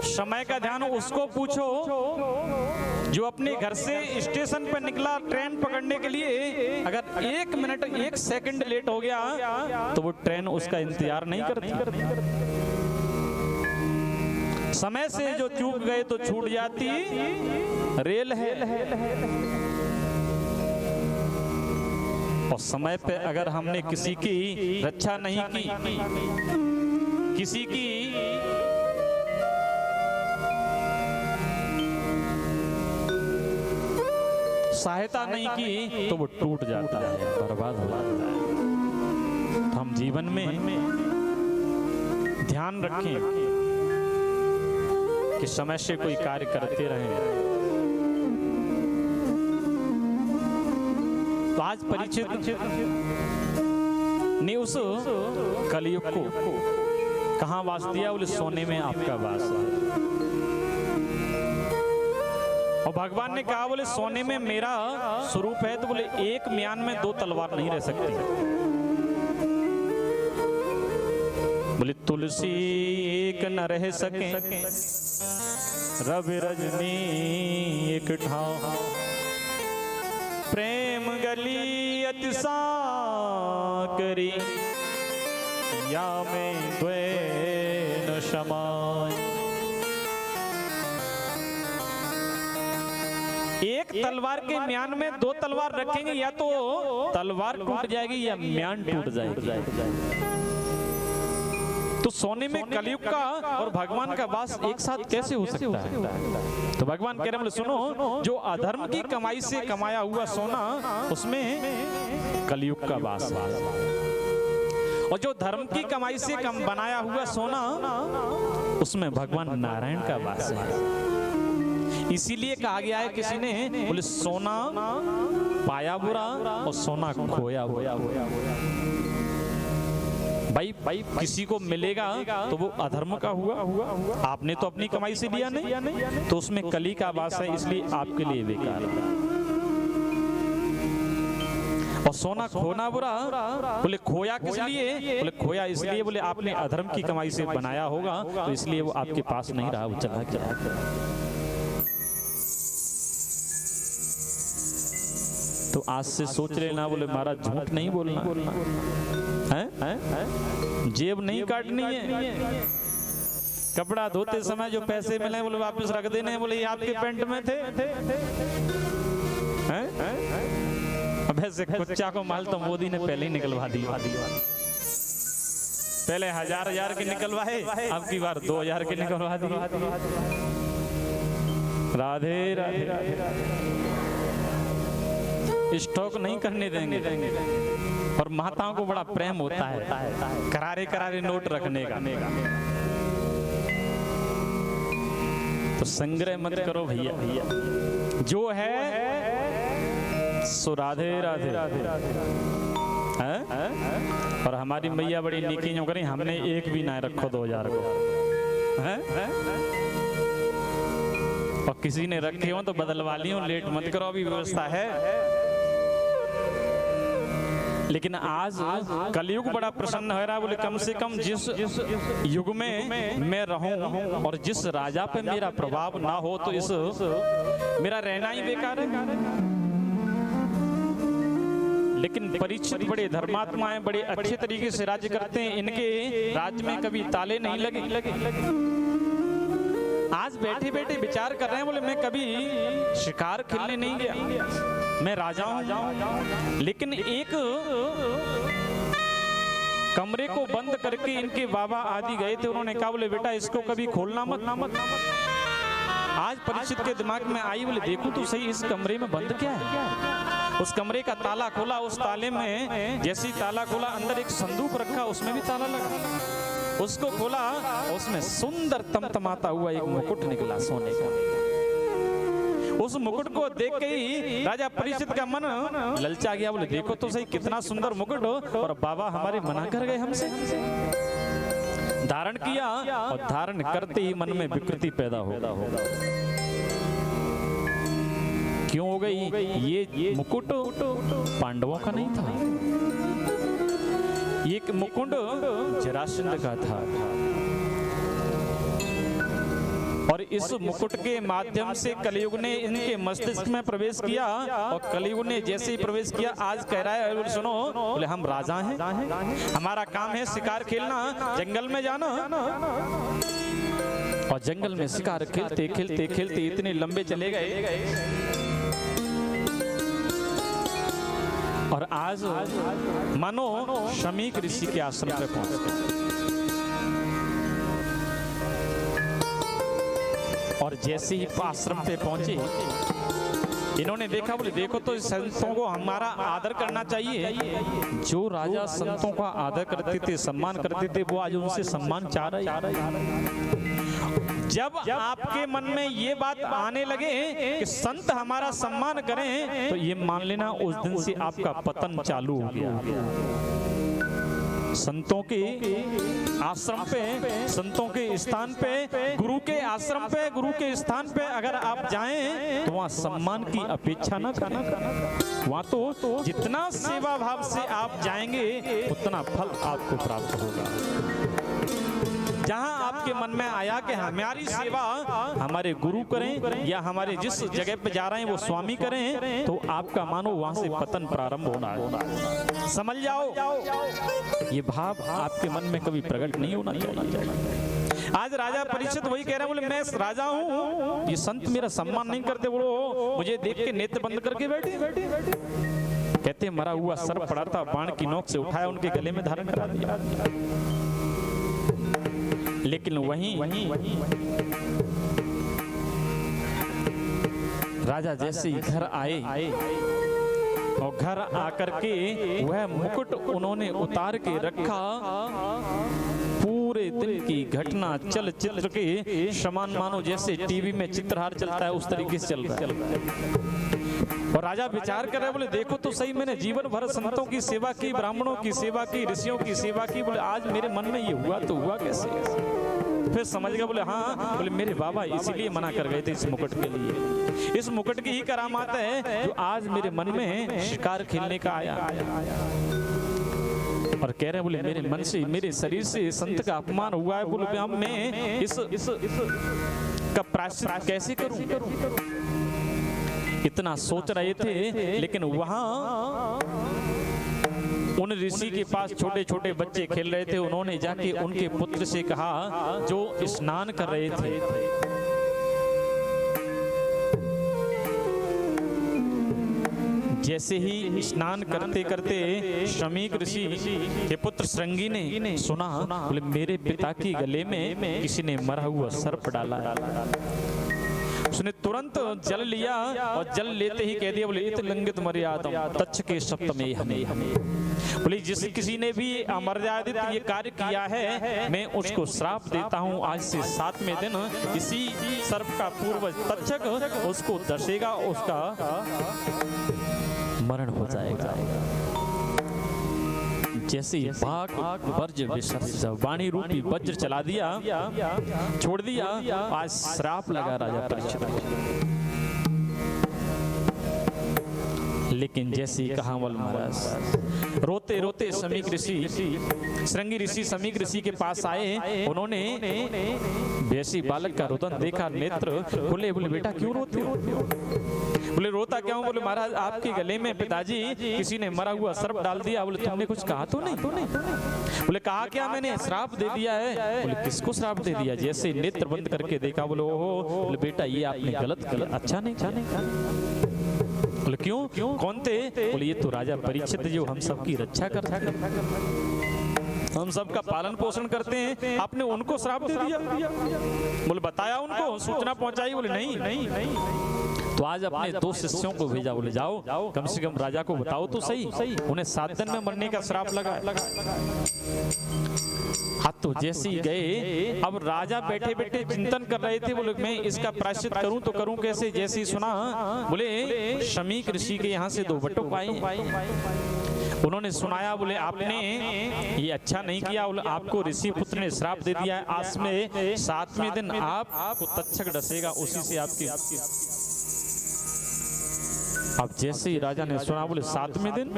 समय का ध्यान उसको पूछो जो अपने घर से स्टेशन पर निकला ट्रेन पकड़ने के लिए, अगर 1 मिनट 1 सेकंड लेट हो गया तो वो ट्रेन उसका इंतजार नहीं करती। समय से जो चूक गए तो छूट जाती रेल है। और समय पे अगर हमने किसी की रक्षा नहीं की, किसी की सहायता नहीं की तो वो टूट जाता है, बर्बाद हो जाता है। तो हम जीवन में ध्यान रखें कि समय से कोई कार्य करते रहें। तो आज परीक्षित ने उस कलयुग को कहाँ वास दिया? बोले सोने में आपका वास है। और भगवान ने कहा बोले सोने में मेरा स्वरूप है, तो बोले एक म्यान में 2 तलवार नहीं रह सकती। बोले तुलसी एक न रह सके, रवि रजनी एक ठाव, प्रेम गली अतिसा करी, या में द्वे न समाय। एक तलवार के म्यान में 2 तलवार रखेंगे, या तो तलवार टूट जाएगी या म्यान टूट जाएगी। तो सोने में कलयुग का और भगवान का वास एक साथ कैसे हो सकता है? तो भगवान कह रहे हैं सुनो, जो अधर्म की कमाई से कमाया हुआ सोना उसमें कलयुग का वास है, और जो धर्म की कमाई से कम बनाया हुआ सोना उसमें भगवान नारायण का वास है। इसीलिए कहा गया है किसी ने, बोले सोना पाया बुरा और सोना खोया हुआ। भाई किसी को मिलेगा तो वो अधर्म का हुआ, आपने तो अपनी कमाई से लिया नहीं, तो उसमें कली का वास है, इसलिए आपके लिए बेकार है। और सोना खोना बुरा, बोले खोया किस लिए? बोले खोया इसलिए बोले आपने अधर्म की कमाई से बनाया होगा, तो इसलिए वो आपके पास नहीं रहा, वो चला गया। तो आज से सोच लेना, बोले महाराज झूठ नहीं बोलना है, जेब नहीं काटनी है, कपड़ा धोते समय जो पैसे मिले बोले वापस रख देने, बोले ये आपके पैंट में थे। अब ऐसे कुच्चा को माल तो मोदी ने पहले ही निकलवा दिया। पहले 1000 के निकलवाए, अब की बार 2000 के निकलवा दिए। राधे राधे राधे। स्टॉक नहीं करने देंगे। और माताओं को बड़ा प्रेम होता है करारे करारे नोट रखने का। तो संग्रह मत करो भैया, जो है सो राधे राधे। और हमारी मैया बड़ी नेकी करें, हमने एक भी ना रखो 2000 को है? और किसी ने रखे हो तो बदलवा लियो, लेट मत करो, अभी व्यवस्था है। लेकिन आज कलयुग बड़ा प्रसन्न हो रहा है, बोले कम से कम जिस युग में मैं रहूं और जिस राजा पे मेरा प्रभाव ना हो तो इस मेरा रहना ही बेकार है। लेकिन परीक्षित बड़े धर्मात्मा हैं, बड़े अच्छे तरीके से राज्य करते हैं, इनके राज्य में कभी ताले नहीं लगे। आज बैठे बैठे विचार कर रहे हैं, बोले मैं कभी शिकार खेलने नहीं गया, मैं राजा हूं, लेकिन एक कमरे को बंद करके इनके बाबा आदि गए थे, उन्होंने कहा बोले बेटा इसको कभी खोलना मत। आज परीक्षित के दिमाग में आई, बोले देखो तो सही इस कमरे में बंद क्या है। उस कमरे का ताला खोला, उस ताले में जैसे ही ताला खोला अंदर एक संदूक रखा, उसमें भी ताला लगा। उसको खोला, उसमें सुंदर तमतमाता हुआ एक मुकुट निकला सोने का। उस मुकुट को देख के ही राजा परीक्षित का मन ललचा गया, बोले देखो तो सही कितना सुंदर मुकुट हो, और बाबा हमारे मना कर गए हमसे। धारण किया और धारण करते ही मन में विकृति पैदा हो। क्यों हो गई? ये मुकुट पांडवों का नहीं था, ये मुकुट जरासंध का था। और इस मुकुट के माध्यम से कलयुग ने इनके मस्तिष्क में प्रवेश किया, और कलयुग ने जैसे ही प्रवेश किया आज कह रहा है बोले सुनो, बोले हम राजा हैं, हमारा काम है शिकार खेलना, जंगल में जाना। और जंगल में शिकार खेलते खेलते खेलते इतने लंबे चले गए, और आज मानो शमीक ऋषि के आश्रम पे पहुंच गए। और जैसे ही आश्रम पे पहुंचे, इन्होंने देखा, बोले देखो तो संतों को हमारा आदर करना चाहिए। जो राजा संतों का आदर करते थे, सम्मान करते थे, वो आज उनसे सम्मान चाह रहे। जब आपके मन में ये बात आने लगे कि संत हमारा सम्मान करें, तो ये मान लेना उस दिन से आपका पतन चालू हो गया। संतों के आश्रम पे, संतों के स्थान पे, गुरु के आश्रम पे, गुरु के स्थान पे अगर आप जाएं तो वहाँ सम्मान की अपेक्षा न करें। वहाँ तो जितना सेवा भाव से आप जाएंगे उतना फल आपको प्राप्त होगा। जहां आपके मन में आया कि हमारी सेवा हमारे गुरु करें या हमारे जिस जगह पे जा रहे हैं वो स्वामी करें, तो आपका मानो वहां से पतन प्रारंभ होना है। समझ जाओ, ये भाव आपके मन में कभी प्रकट नहीं होना चाहिए। आज राजा परीक्षित वही कह रहे हैं, बोले मैं राजा हूँ, ये संत मेरा सम्मान नहीं करते, बोलो मुझे देख के नेत्र बंद करके बैठे। कहते मरा हुआ सर पड़ा था, बाण की नोक से उठाया, उनके गले में धारण करा दिया। लेकिन वहीं राजा जैसे ही घर आए, और घर आकर के वह मुकुट उन्होंने उतार के रखा, पूरे दिन की घटना चलचित्र के समान मानो जैसे टीवी में चित्रहार चलता है उस तरीके से चल रहा है। और राजा विचार कर रहे, बोले देखो तो सही, मैंने जीवन भर संतों की सेवा की, ब्राह्मणों की सेवा की, ऋषियों की सेवा की, बोले आज मेरे मन में ये हुआ तो हुआ कैसे? फिर समझ गया, बोले हाँ, बोले मेरे बाबा इसीलिए मना कर गए थे इस मुकुट के लिए। इस मुकुट की ही करामात है जो आज मेरे मन में शिकार खेलने का आया। और कह रहे बोले मेरे मन से, मेरे शरीर से संत का अपमान हुआ है, बोले अब मैं इस का प्रायश्चित कैसे करूं? इतना सोच रहे थे, लेकिन वहां उन ऋषि के पास छोटे छोटे बच्चे खेल रहे थे। उन्होंने जाके उनके पुत्र से कहा जो स्नान कर रहे थे, जैसे ही स्नान करते करते शमीक ऋषि के पुत्र श्रृंगी ने सुना, बोले मेरे पिता के गले में किसी ने मरा हुआ सर्प डाला है। उसने तुरंत जल लिया और जल लेते ही कह दिया, बोले इत लंघित मर्यादम तच्छ के सप्तमे हमें। बोले जिस किसी ने भी अमर्यादित ये कार्य किया है, मैं उसको श्राप देता हूँ, आज से 7वें दिन इसी सर्प का पूर्वज तक्षक उसको दर्शेगा, उसका मरण हो जाएगा। जैसे बाघ वज्र वाणी रूपी वज्र चला दिया, छोड़ दिया, आज श्राप लगा राजा परीक्षित। लेकिन जैसे ही कहा बोल महाराज, रोते रोते समीक ऋषि, श्रृंगी ऋषि समीक ऋषि के पास आए। उन्होंने वैसी बालक का रुदन देखा, नेत्र बोले बेटा क्यों रोते हो? बोले रोता क्या हूँ? बोले महाराज आपके गले में पिताजी किसी ने मरा हुआ सर्प डाल दिया। बोले तुमने कुछ कहा तो नहीं? बोले कहा क्या मैंने? श्राप दे दिया है। बोले किसको श्राप दे दिया? जैसे नेत्र बंद करके देखा, बोले ओहो, बोले बेटा ये आपने गलत किया, अच्छा नहीं था। बोले क्यों? कौन थे? बोले ये तो राजा परीक्षित जो हम सबकी रक्षा करते हैं, हम सबका पालन पोषण करते हैं, आपने उनको श्राप दे दिया। बोले बताया उनको, सूचना पहुंचाई? बोले नहीं। तो आज अपने 2 शिष्यों को भेजा, बोले जाओ कम से कम राजा को बताओ तो सही, उन्हें 7 दिन में मरने का श्राप लगा। हाँ तो जैसे ही गए, अब राजा बैठे बैठे चिंतन कर रहे थे। बोले मैं इसका प्रायश्चित करूं तो करूं कैसे? जैसे ही सुना, बोले शमीक ऋषि के यहाँ से 2 बटुक आए, उन्होंने सुनाया। बोले आपने ये अच्छा नहीं किया, बोले आपको ऋषि पुत्र ने श्राप दे दिया है, आज में 7वें दिन आपको तक्षक डसेगा, उसी से आपकी। अब जैसे ही राजा ने सुना, बोले 7वें दिन?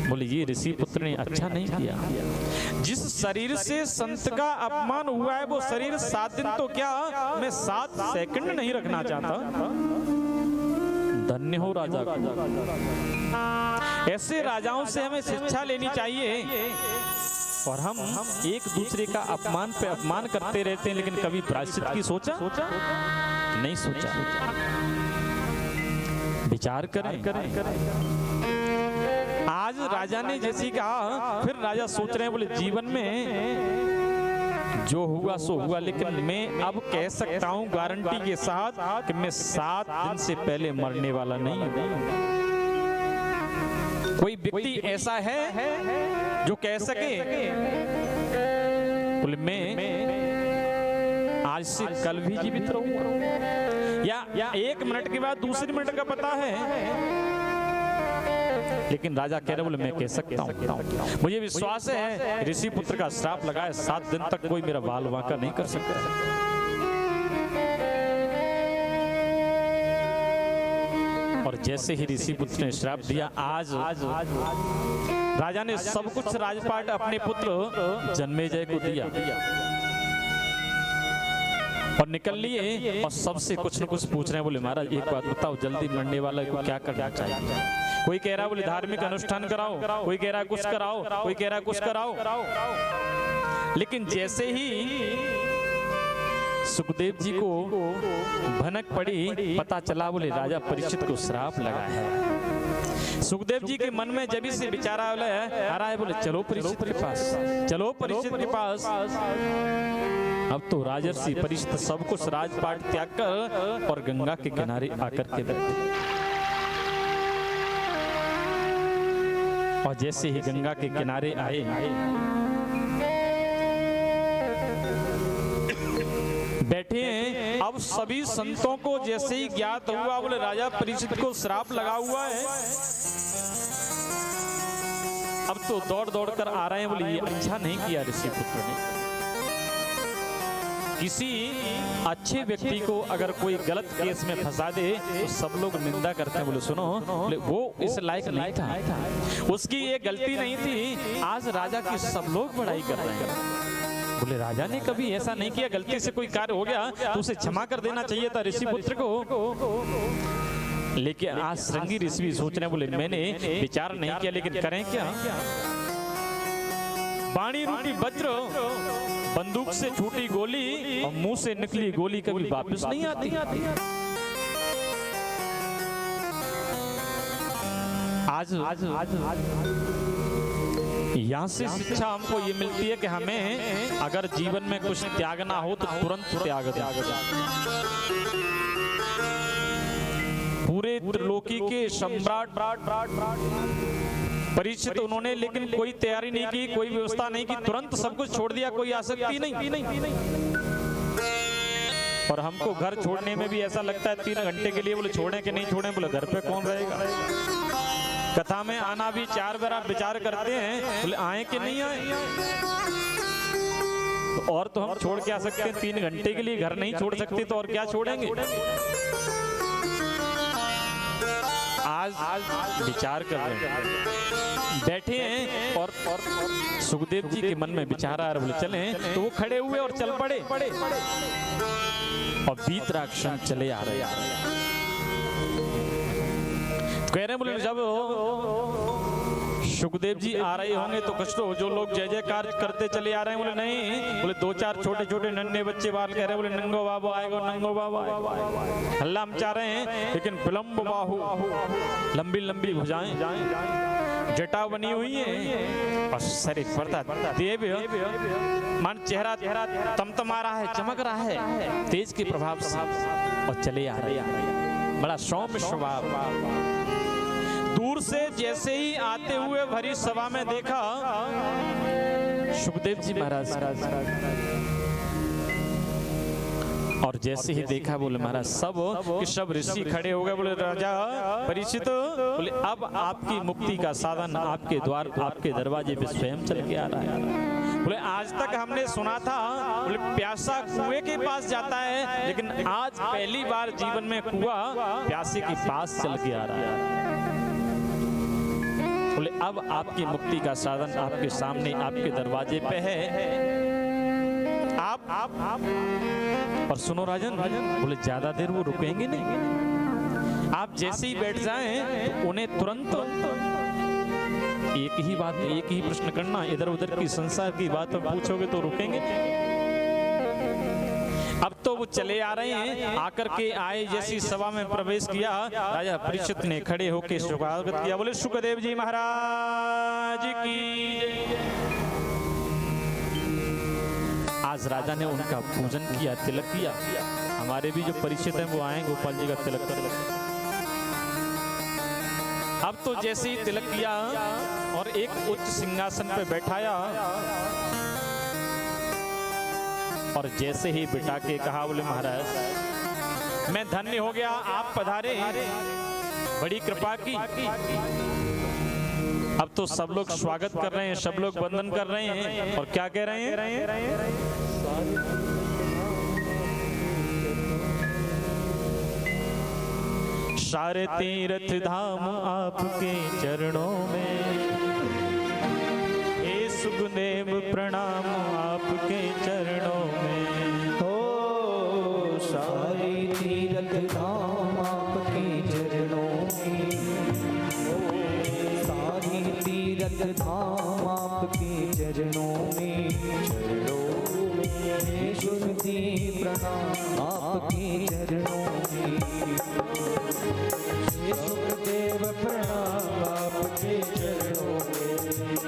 बोले ये ऋषि पुत्र ने अच्छा नहीं किया। जिस शरीर से संत का अपमान हुआ है वो शरीर 7 दिन तो क्या, मैं 7 सेकंड नहीं रखना चाहता। धन्य हो राजा को। ऐसे राजाओं से हमें शिक्षा लेनी चाहिए। और हम एक दूसरे का अपमान पे अपमान करते रहते हैं, लेकिन कभी प्रायश्चित की सोचा नहीं सोचा। विचार करें। आज राजा ने जैसे कहा, फिर राजा सोच रहे हैं, बोले जीवन में जो हुआ सो हुआ, लेकिन मैं अब कह सकता हूं गारंटी के साथ कि मैं 7 दिन से पहले मरने वाला नहीं हूं। कोई व्यक्ति ऐसा है जो कह सके बोले मैं आज से कल भी जीवित रहूंगा, या 1 मिनट के बाद दूसरी मिनट का पता है? लेकिन राजा कह रहे, बोले मैं कह सकता हूं, मुझे विश्वास है ऋषि पुत्र का श्राप लगा है, 7 दिन तक कोई मेरा बाल वांका नहीं कर सकता। और जैसे ही ऋषि पुत्र ने श्राप दिया, आज राजा ने सब कुछ राजपाट अपने पुत्र जन्मेजय को दिया और निकल लिए। और सबसे कुछ न कुछ पूछ रहे हैं। बोले महाराज एक बात बताओ, जल्दी मरने वाला को क्या करना चाहिए? कोई कह रहा है बोले धार्मिक अनुष्ठान कराओ, कोई कह रहा है कुछ कराओ, कोई कह रहा है कुछ कराओ। लेकिन जैसे ही सुखदेव जी को भनक पड़ी, पता चला बोले राजा परीक्षित को श्राप लगा है। सुखदेव जी के मन में जब से विचार आ रहा है, बोले चलो परीक्षित के पास, चलो परीक्षित के पास। अब तो राजर्षि परीक्षित सब कुछ राजपाट त्याग कर और गंगा के किनारे आकर के बैठे। और जैसे ही गंगा के किनारे आए, बैठे हैं। अब सभी संतों को जैसे ही ज्ञात हुआ बोले राजा परीक्षित को श्राप लगा हुआ है, अब तो दौड़ दौड़ कर आ रहे हैं। बोले ये अच्छा नहीं किया ऋषि पुत्र ने। किसी अच्छे व्यक्ति को अगर कोई गलत केस में फंसा दे तो सब लोग निंदा करते हैं। बोले सुनो, बोले वो इस लायक नहीं था, उसकी ये गलती नहीं थी, आज राजा की सब लोग बड़ाई कर रहे हैं। बोले राजा ने कभी ऐसा नहीं किया, गलती से कोई कार्य हो गया तो उसे क्षमा कर देना चाहिए था ऋषि पुत्र को। लेकिन आज श्रृंगी ऋषि सोच रहे, बोले मैंने विचार नहीं किया, लेकिन करें क्या? बाणी रूपी वज्र, बंदूक से छूटी गोली और मुंह से निकली गोली कभी वापस नहीं आती। आज यहाँ से शिक्षा हमको ये मिलती है कि हमें अगर जीवन में कुछ त्यागना हो तो तुरंत त्याग दें। पूरे त्रिलोकी के सम्राट परीक्षित उन्होंने लेकिन कोई तैयारी नहीं की, कोई व्यवस्था नहीं की, तुरंत सब कुछ छोड़ दिया, कोई आसक्ति नहीं। और हमको घर छोड़ने में भी ऐसा लगता है 3 घंटे के लिए, बोले छोड़े कि नहीं छोड़े, बोले घर पे कौन रहेगा। कथा में आना भी 4 बार आप विचार करते हैं, बोले आए कि नहीं आए। तो और तो हम छोड़ के आ सकते हैं, 3 घंटे के लिए घर नहीं छोड़ सकते तो और क्या छोड़ेंगे। आज विचार कर रहे हैं, बैठे हैं और सुखदेव जी के मन में विचार आ रहा, बोले चले, तो वो खड़े हुए और चल पड़े और बीतराक्षण चले आ रहे कह रहे, बोले जब सुखदेव जी आ रहे होंगे तो कुछ तो जो लोग जय जयकार करते चले आ रहे हैं, बोले नहीं, बोले दो चार छोटे छोटे नन्हे बच्चे बाल कह रहे, बोले नंगो बाबू आएगा, नंगो बाबू आएगा, हल्ला मचा रहे हैं, लेकिन विलंब बाहु, लंबी लंबी भुजाएं, जटा बनी हुई है और शरीर पड़ता देव मान चेहरा तमतमा रहा है, चमक रहा है तेज के प्रभाव से और चले आ रहे हैं, बड़ा सौम्य स्वभाव। दूर से जैसे ही आते हुए भरी सभा में देखा सुखदेव जी महाराज, और जैसे ही देखा बोले महाराज सब ऋषि खड़े हो गए, बोले राजा परीक्षित, बोले अब आपकी मुक्ति का साधन आपके द्वार, आपके दरवाजे पे स्वयं चल के आ रहा है। बोले आज तक हमने सुना था, बोले प्यासा कुएं के पास जाता है, लेकिन आज पहली बार जीवन में कुआं प्यासे के पास चल के आ रहा है। बोले अब आपकी मुक्ति का साधन आपके सामने, आपके दरवाजे पे है, आप और सुनो राजन, बोले ज्यादा देर वो रुकेंगे नहीं, आप जैसे ही बैठ जाएं तो उन्हें तुरंत एक ही बात, एक ही प्रश्न करना, इधर उधर की संसार की बात पूछोगे तो रुकेंगे। अब तो वो चले आ रहे हैं, आकर के आए, जैसी सभा में प्रवेश किया, राजा परीक्षित ने खड़े होकर स्वागत किया, बोले सुखदेव जी महाराज की। आज राजा ने उनका पूजन किया, तिलक किया। हमारे भी जो परीक्षित हैं वो आए गोपाल जी का तिलक कर। अब तो जैसे ही तिलक किया और एक उच्च सिंहासन पे बैठाया और जैसे ही बिठा के कहा, बोले महाराज मैं धन्य हो गया, आप पधारे, बड़ी कृपा की। अब तो सब लोग स्वागत कर रहे हैं, सब लोग वंदन कर रहे हैं और क्या कह रहे हैं, सारे तीर्थ धाम आपके चरणों में, हे सुखदेव प्रणाम आपके चरणों में। हो सारे तीर्थ धाम आपके चरणों में, सारे तीर्थ धाम आपके चरणों में, हे सुखदेव प्रणाम आपके चरणों में, हे सुखदेव प्रणाम आपके चरणों में।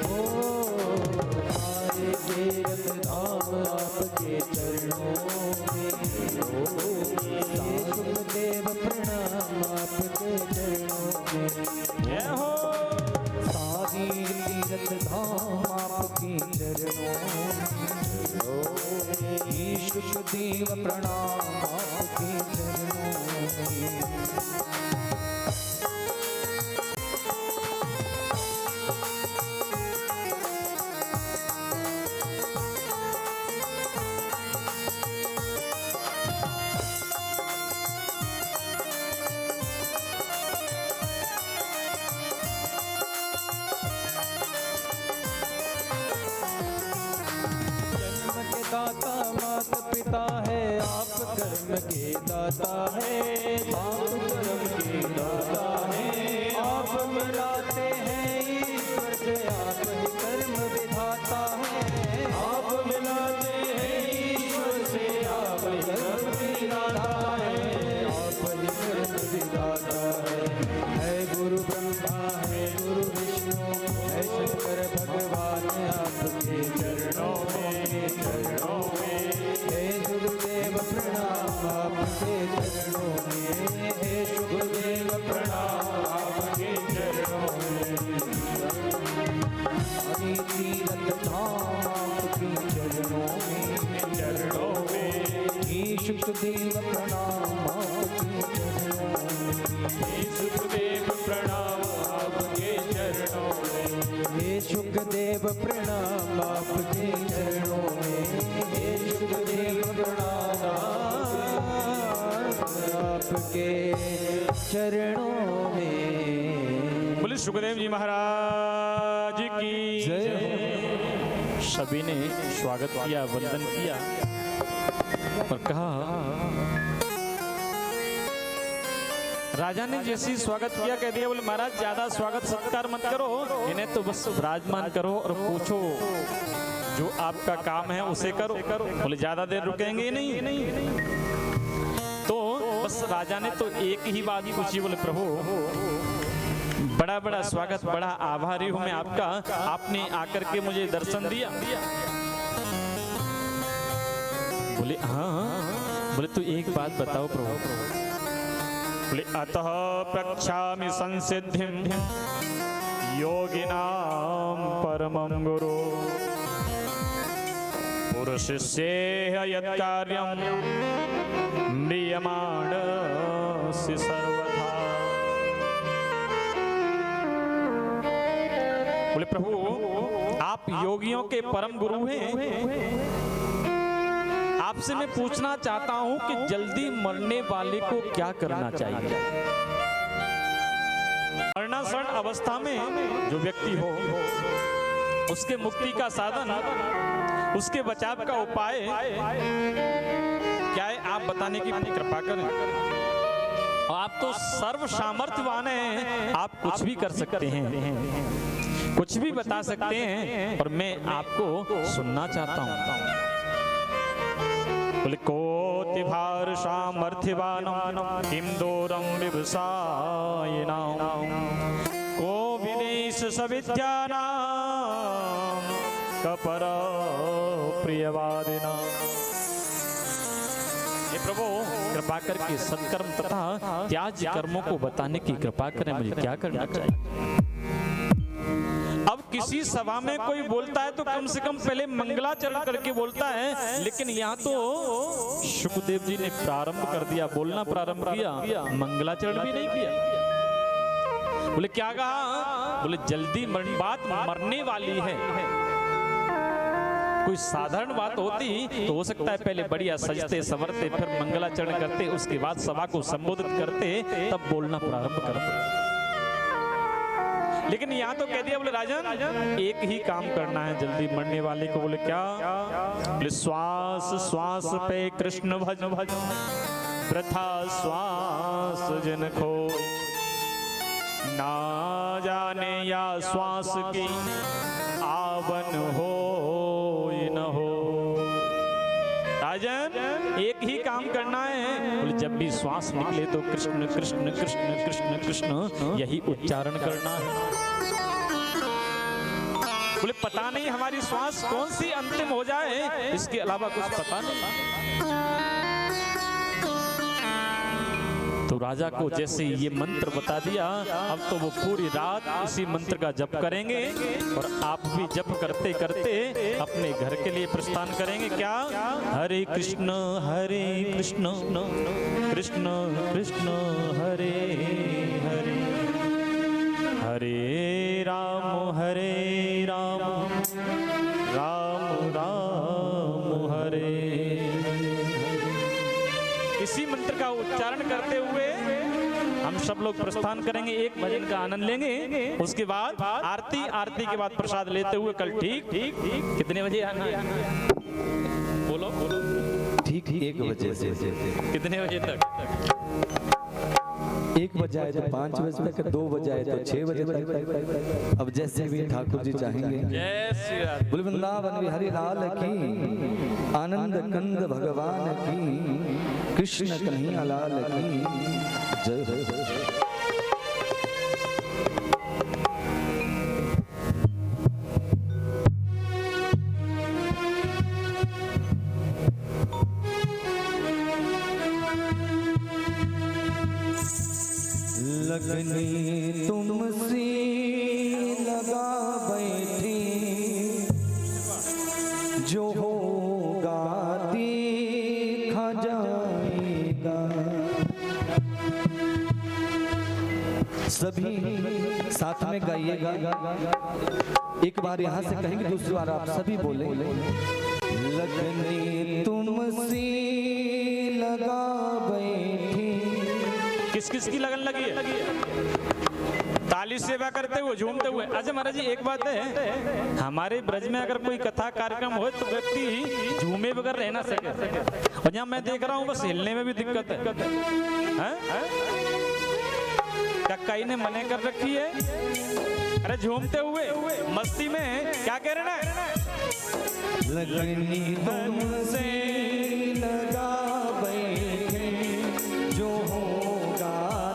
ओ सारे तीर्थ धाम आपके चरणों में, हे सुखदेव प्रणाम आपके चरणों में। जय हो। सारे तीर्थ धाम आपके चरणों में, हे सुखदेव प्रणाम आपके चरणों में। दाता मात पिता है, आप कर्म के दाता है, आप कर्म के दाता है, आप मिलाते हैं ईश्वर से, आप ही कर्म विधाता है, आप मिलाते हैं ईश्वर से, आप ही कर्म विधाता है, आप ही कर्म विधाता है गुरु ब्रह्मा है गुरु विष्णु है शंकर भगवान, आपके चरणों में, चरणों में, हे सुखदेव प्रणाम आपके चरणों में, हे सुखदेव प्रणाम आपके चरणों में। सारे तीर्थ धाम आपके चरणों में, चरणों में, हे सुखदेव प्रणाम आपके चरणों में, हे सुखदेव प्रणाम आपके चरणों में, हे सुखदेव प्रणाम आपके चरणों में, हे सुखदेव प्रणाम आपके चरणों में। बोले सुखदेव जी महाराज की जय। सभी ने स्वागत किया, वंदन किया और कहा, राजा ने जैसे स्वागत किया कह दिया, बोले महाराज ज्यादा स्वागत सत्कार मत करो, इन्हें तो बस विराजमान करो और पूछो जो आपका काम है उसे करो। बोले ज्यादा देर रुकेंगे नहीं। तो बस राजा ने तो एक ही बात पूछी, बोले प्रभु बड़ा बड़ा स्वागत, बड़ा आभारी हूं मैं आपका, आपने आकर के मुझे दर्शन दिया। बोले हाँ। बोले तो एक बात बताओ प्रभु। बोले अतः प्रक्षामि संसिद्धिं योगिनां परमं गुरु पुरुषस्येह यत्कार्यं म्रियमाणस्य सर्वथा। बोले प्रभु आप योगियों के परम गुरु हैं, आपसे मैं पूछना चाहता हूं कि जल्दी मरने वाले को क्या करना चाहिए। मरणासन अवस्था में जो व्यक्ति हो उसके मुक्ति का साधन, उसके बचाव का उपाय क्या है, आप बताने की कृपा करें। आप तो सर्व सामर्थ्यवान हैं, आप कुछ भी कर सकते हैं, कुछ भी बता सकते हैं, और मैं आपको सुनना चाहता हूं। बोले कोटि भार सामर्थ्यवानं किम दूरं विवसायिनां को विदेश सविद्यानां कपर प्रियवादिनां। हे प्रभु कृपा करके सत्कर्म तथा त्याज कर्मों को बताने की कृपा करें, मुझे क्या करना चाहिए। अब किसी सभा में कोई बोलता है तो कम से कम पहले मंगलाचरण करके बोलता है, लेकिन यहाँ तो सुखदेव जी ने प्रारंभ कर दिया, बोलना प्रारंभ किया, मंगलाचरण भी नहीं किया। बोले क्या कहा। बोले जल्दी बात मरने वाली है, कोई साधारण बात होती तो हो सकता है पहले बढ़िया सजते संवरते, फिर मंगलाचरण करते, उसके बाद सभा को संबोधित करते, तब बोलना प्रारंभ करते। लेकिन यहाँ तो कह दिया, बोले राजन एक ही काम करना है जल्दी मरने वाले को। बोले क्या। बोले श्वास श्वास पे कृष्ण भज भज प्रथा श्वास जन खो, ना जाने या श्वास की आवन हो न हो। राजन एक ही काम करना है। बोले जब भी श्वास निकले तो कृष्ण कृष्ण कृष्ण कृष्ण कृष्ण यही उच्चारण करना है। बोले पता नहीं हमारी श्वास कौन सी अंतिम हो जाए, इसके अलावा कुछ पता नहीं। तो राजा को जैसे ये मंत्र बता दिया, अब तो वो पूरी रात इसी मंत्र का जप करेंगे, और आप भी जप करते करते अपने घर के लिए प्रस्थान करेंगे। क्या। हरे कृष्ण कृष्ण कृष्ण हरे हरे, हरे राम राम राम हरे। इसी मंत्र का उच्चारण करते हुए हम सब लोग प्रस्थान करेंगे, एक भजन का आनंद लेंगे, उसके बाद आरती के बाद प्रसाद लेते हुए कल ठीक कितने बजे आना है। बोलो ठीक 1 बजे से कितने बजे तक। 1 बजे आए तो 5 बजे तक, 2 बजे आए तो 6 बजे तक, अब जैसे भी ठाकुर जी चाहेंगे। जय श्री राम। बोल वृंदावन बिहारी लाल की, आनंद कंद भगवान की, कृष्ण कन्हैया लाल की जय जय। लगनी तुमसे लगा बैठी, जो होगा देखा जाएगा। सभी साथ में गाइएगा, एक बार यहाँ से कहेंगे, दूसरी बार आप सभी बोले। लगनी तुमसे लगा बैठी। किस किस की लगन लगी है। ताली सेवा करते हुए झूमते हुए। अच्छा महाराज जी एक बात है, हमारे ब्रज में अगर कोई कथा कार्यक्रम हो तो व्यक्ति झूमे बगैर रह ना सके, और यहाँ मैं देख रहा हूँ बस हिलने में भी दिक्कत है। क्या कई ने मने कर रखी है? अरे झूमते हुए मस्ती में क्या कह रहे हैं? लगनी तुमसे लगा बैठे जो होगा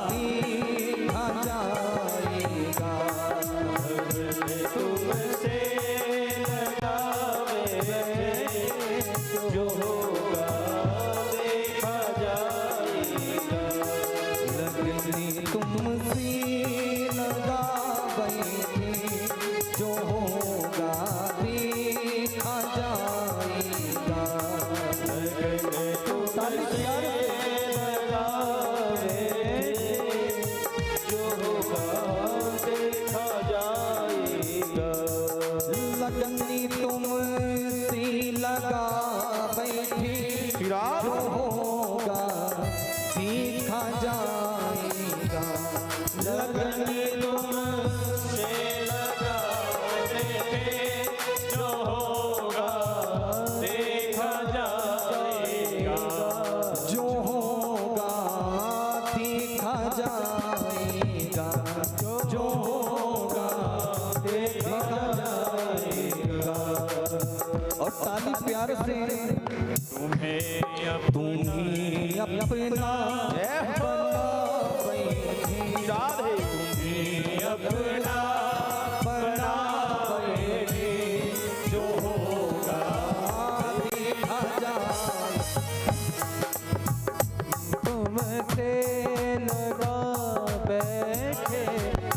देखा जाएगा। तुमसे लगा बैठे जो होगा देखा जाएगा। लगनी तुमसे लगा बैठे जो होगा देखा जाएगा। ताली प्यार से लगावे जो होगा देखा जाएगा। लगनी तुमसे लगा बैठे जो होगा देखा जाएगा। लगनी तुमसे लगा बैठे जो होगा देखा जाएगा। जो होगा देखा जाएगा। जो होगा देखा जाएगा। और ताली प्यार से तुम्हें अपना बना बैठे। तुम्हें अपना बना बैठे जो होगा देखा जाए। तुमसे लगा बैठे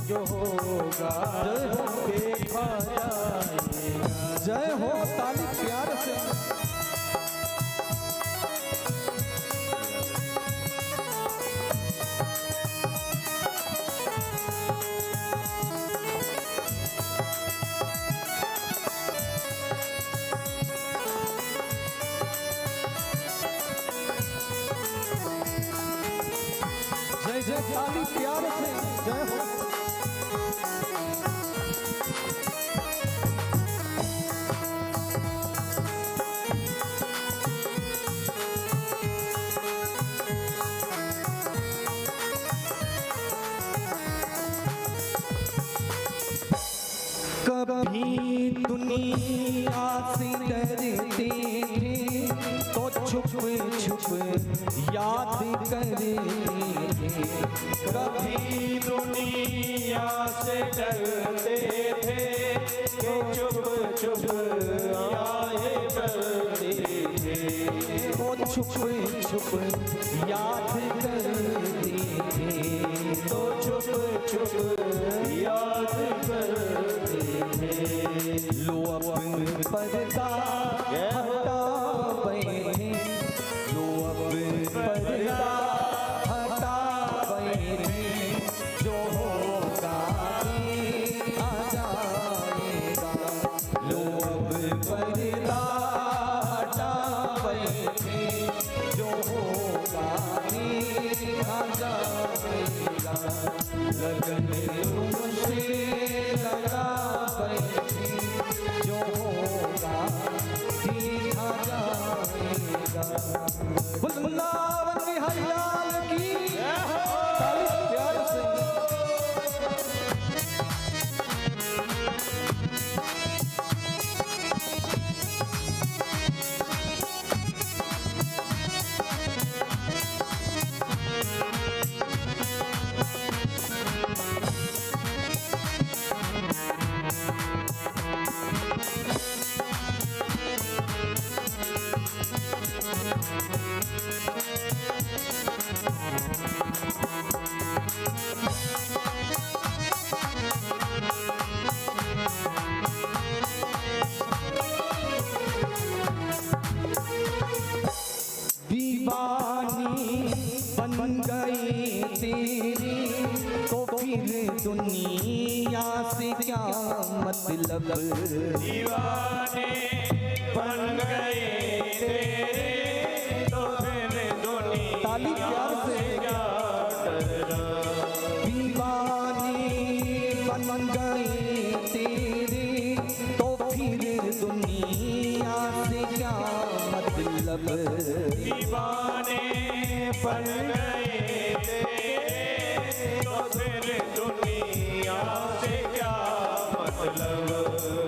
जो होगा देखा जाएगा। जय हो ताली प्यार से। जय जय ताली प्यार से जय हो। कभी दुनिया से डरते थे तो छुप छुप याद करते थे। कभी दुनिया से डरते थे तो छुप छुप याद करते थे। तो छुप छुप याद करते थे। तो छुप छुप याद करते थे। लो अपन पर्दा हटा बैठे। लो अपन पर्दा हटा बैठे जो होगा देखा जाएगा। लो अब पर्दा हटा बैठे जो होगा देखा जाएगा। लगन तुमसे लगा बैठे जो होगा देखा जाएगा। वृंदावन बिहारी लाल की ताली प्यार से। दुनिया से क्या मतलब, दीवाने बन गए तेरे तो फिर दुनिया ताली प्यार से क्या डरना। दीवानी तेरे तो फिर दुनिया से क्या मतलब। दीवाने बन गए तेरे तो फिर दुनिया से क्या मतलब।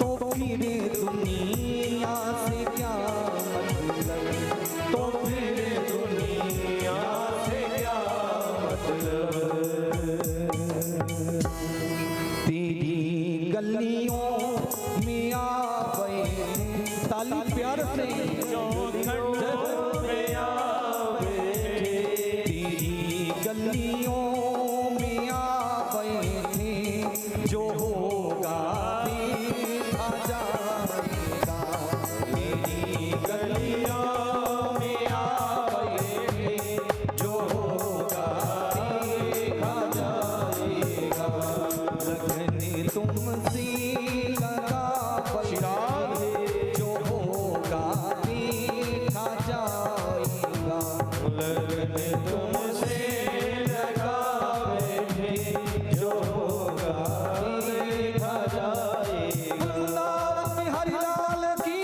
तो फिर दुनिया से क्या मतलब। तो फिर दुनिया से क्या मतलब। तेरी गलियों में आ गए ताली प्यार से जो खंडों में आवे तेरी गलियों में आ गए थे जो होगा देखा जाएगा। तेरी गलियों में आ गए थे जो होगा देखा जाएगा। लगन तुमसे लगा बैठे जो होगा देखा जाएगा। लगन तुमसे लगा बैठे जो होगा देखा जाएगा। वृंदावन बिहारी लाल की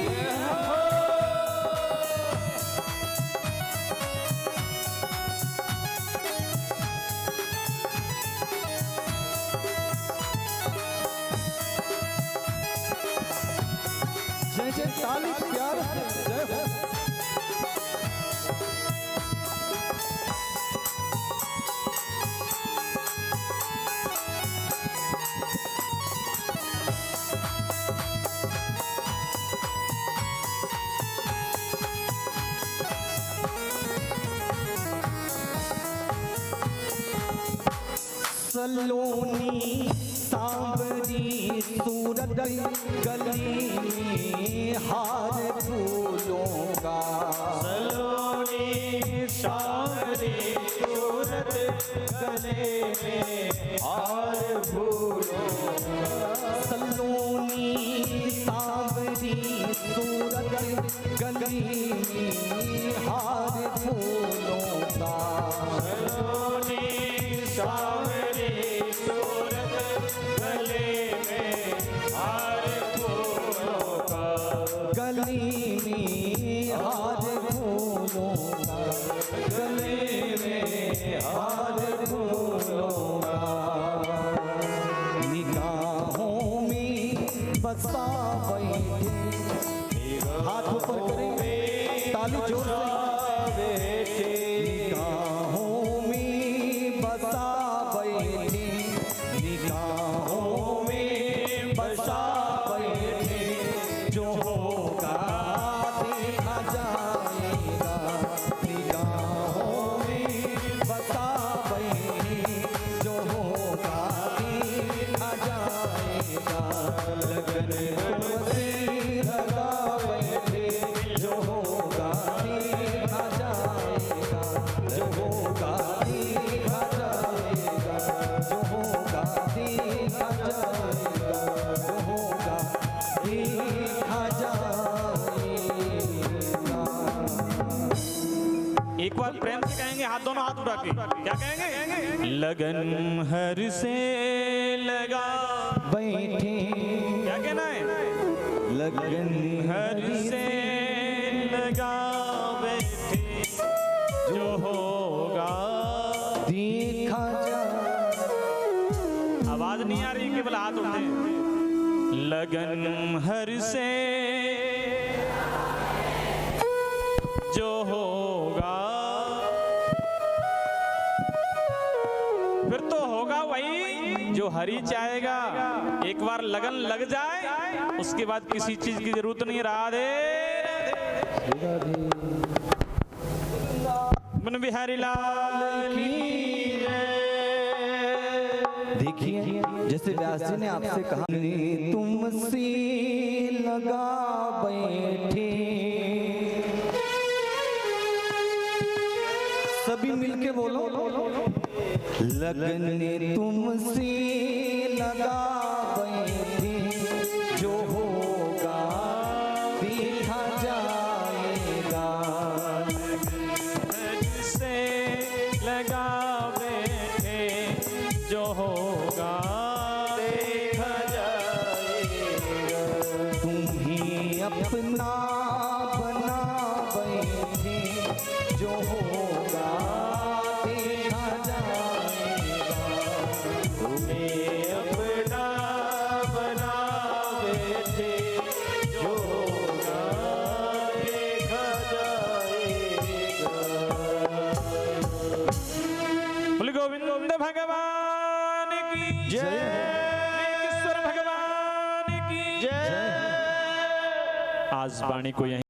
जय जय ताली प्यार से जय हो। सलोनी सांवरी सूरत गली में हार फूलों का। सलोनी सांवरी सूरत गले में हार फूलों का। सलोनी सांवरी सूरत गली में हार फूलों का। सलोनी सांवरी सूरत गले में हार फूलों का। गली में हार फूलों का। गले में हार फूलों का। निगाहों में बसा बैठे हाथ ऊपर करें ताली जोर से। निगाहों में बसा बैठे निगाहों में बसा बैठे जो होगा देखा जाएगा। निगाहों में बसा बैठे जो होगा देखा जाएगा। लगन तुमसे लगा बैठे जो होगा देखा जाएगा। जो होगा देखा जाएगा। जो होगा देखा जाएगा। जो होगा देखा जाएगा। एक बार प्रेम से कहेंगे, हाथ दोनों हाथ उठा के, क्या कहेंगे? लगन हर से लगा बैठे क्या कहना है? लगन हर से लगा बैठे जो होगा। देखा जाएगा। आवाज नहीं आ रही, केवल हाथ उठे। लगन हर से जो होगा, फिर तो होगा वही जो हरि चाहेगा। एक बार लगन लग जाए उसके बाद किसी चीज की जरूरत नहीं। राधे मन बिहारी लाल की जय। देखिए जैसे व्यास जी ने आपसे कहा तुमसे लगा बैठे, सभी मिलके बोलो लगन तुमसे लगा बैठे जो होगा देखा जाएगा। से लगा बैठे जो होगा देखा जाएगा। ईश्वर भगवान की जय। आज वाणी को यहीं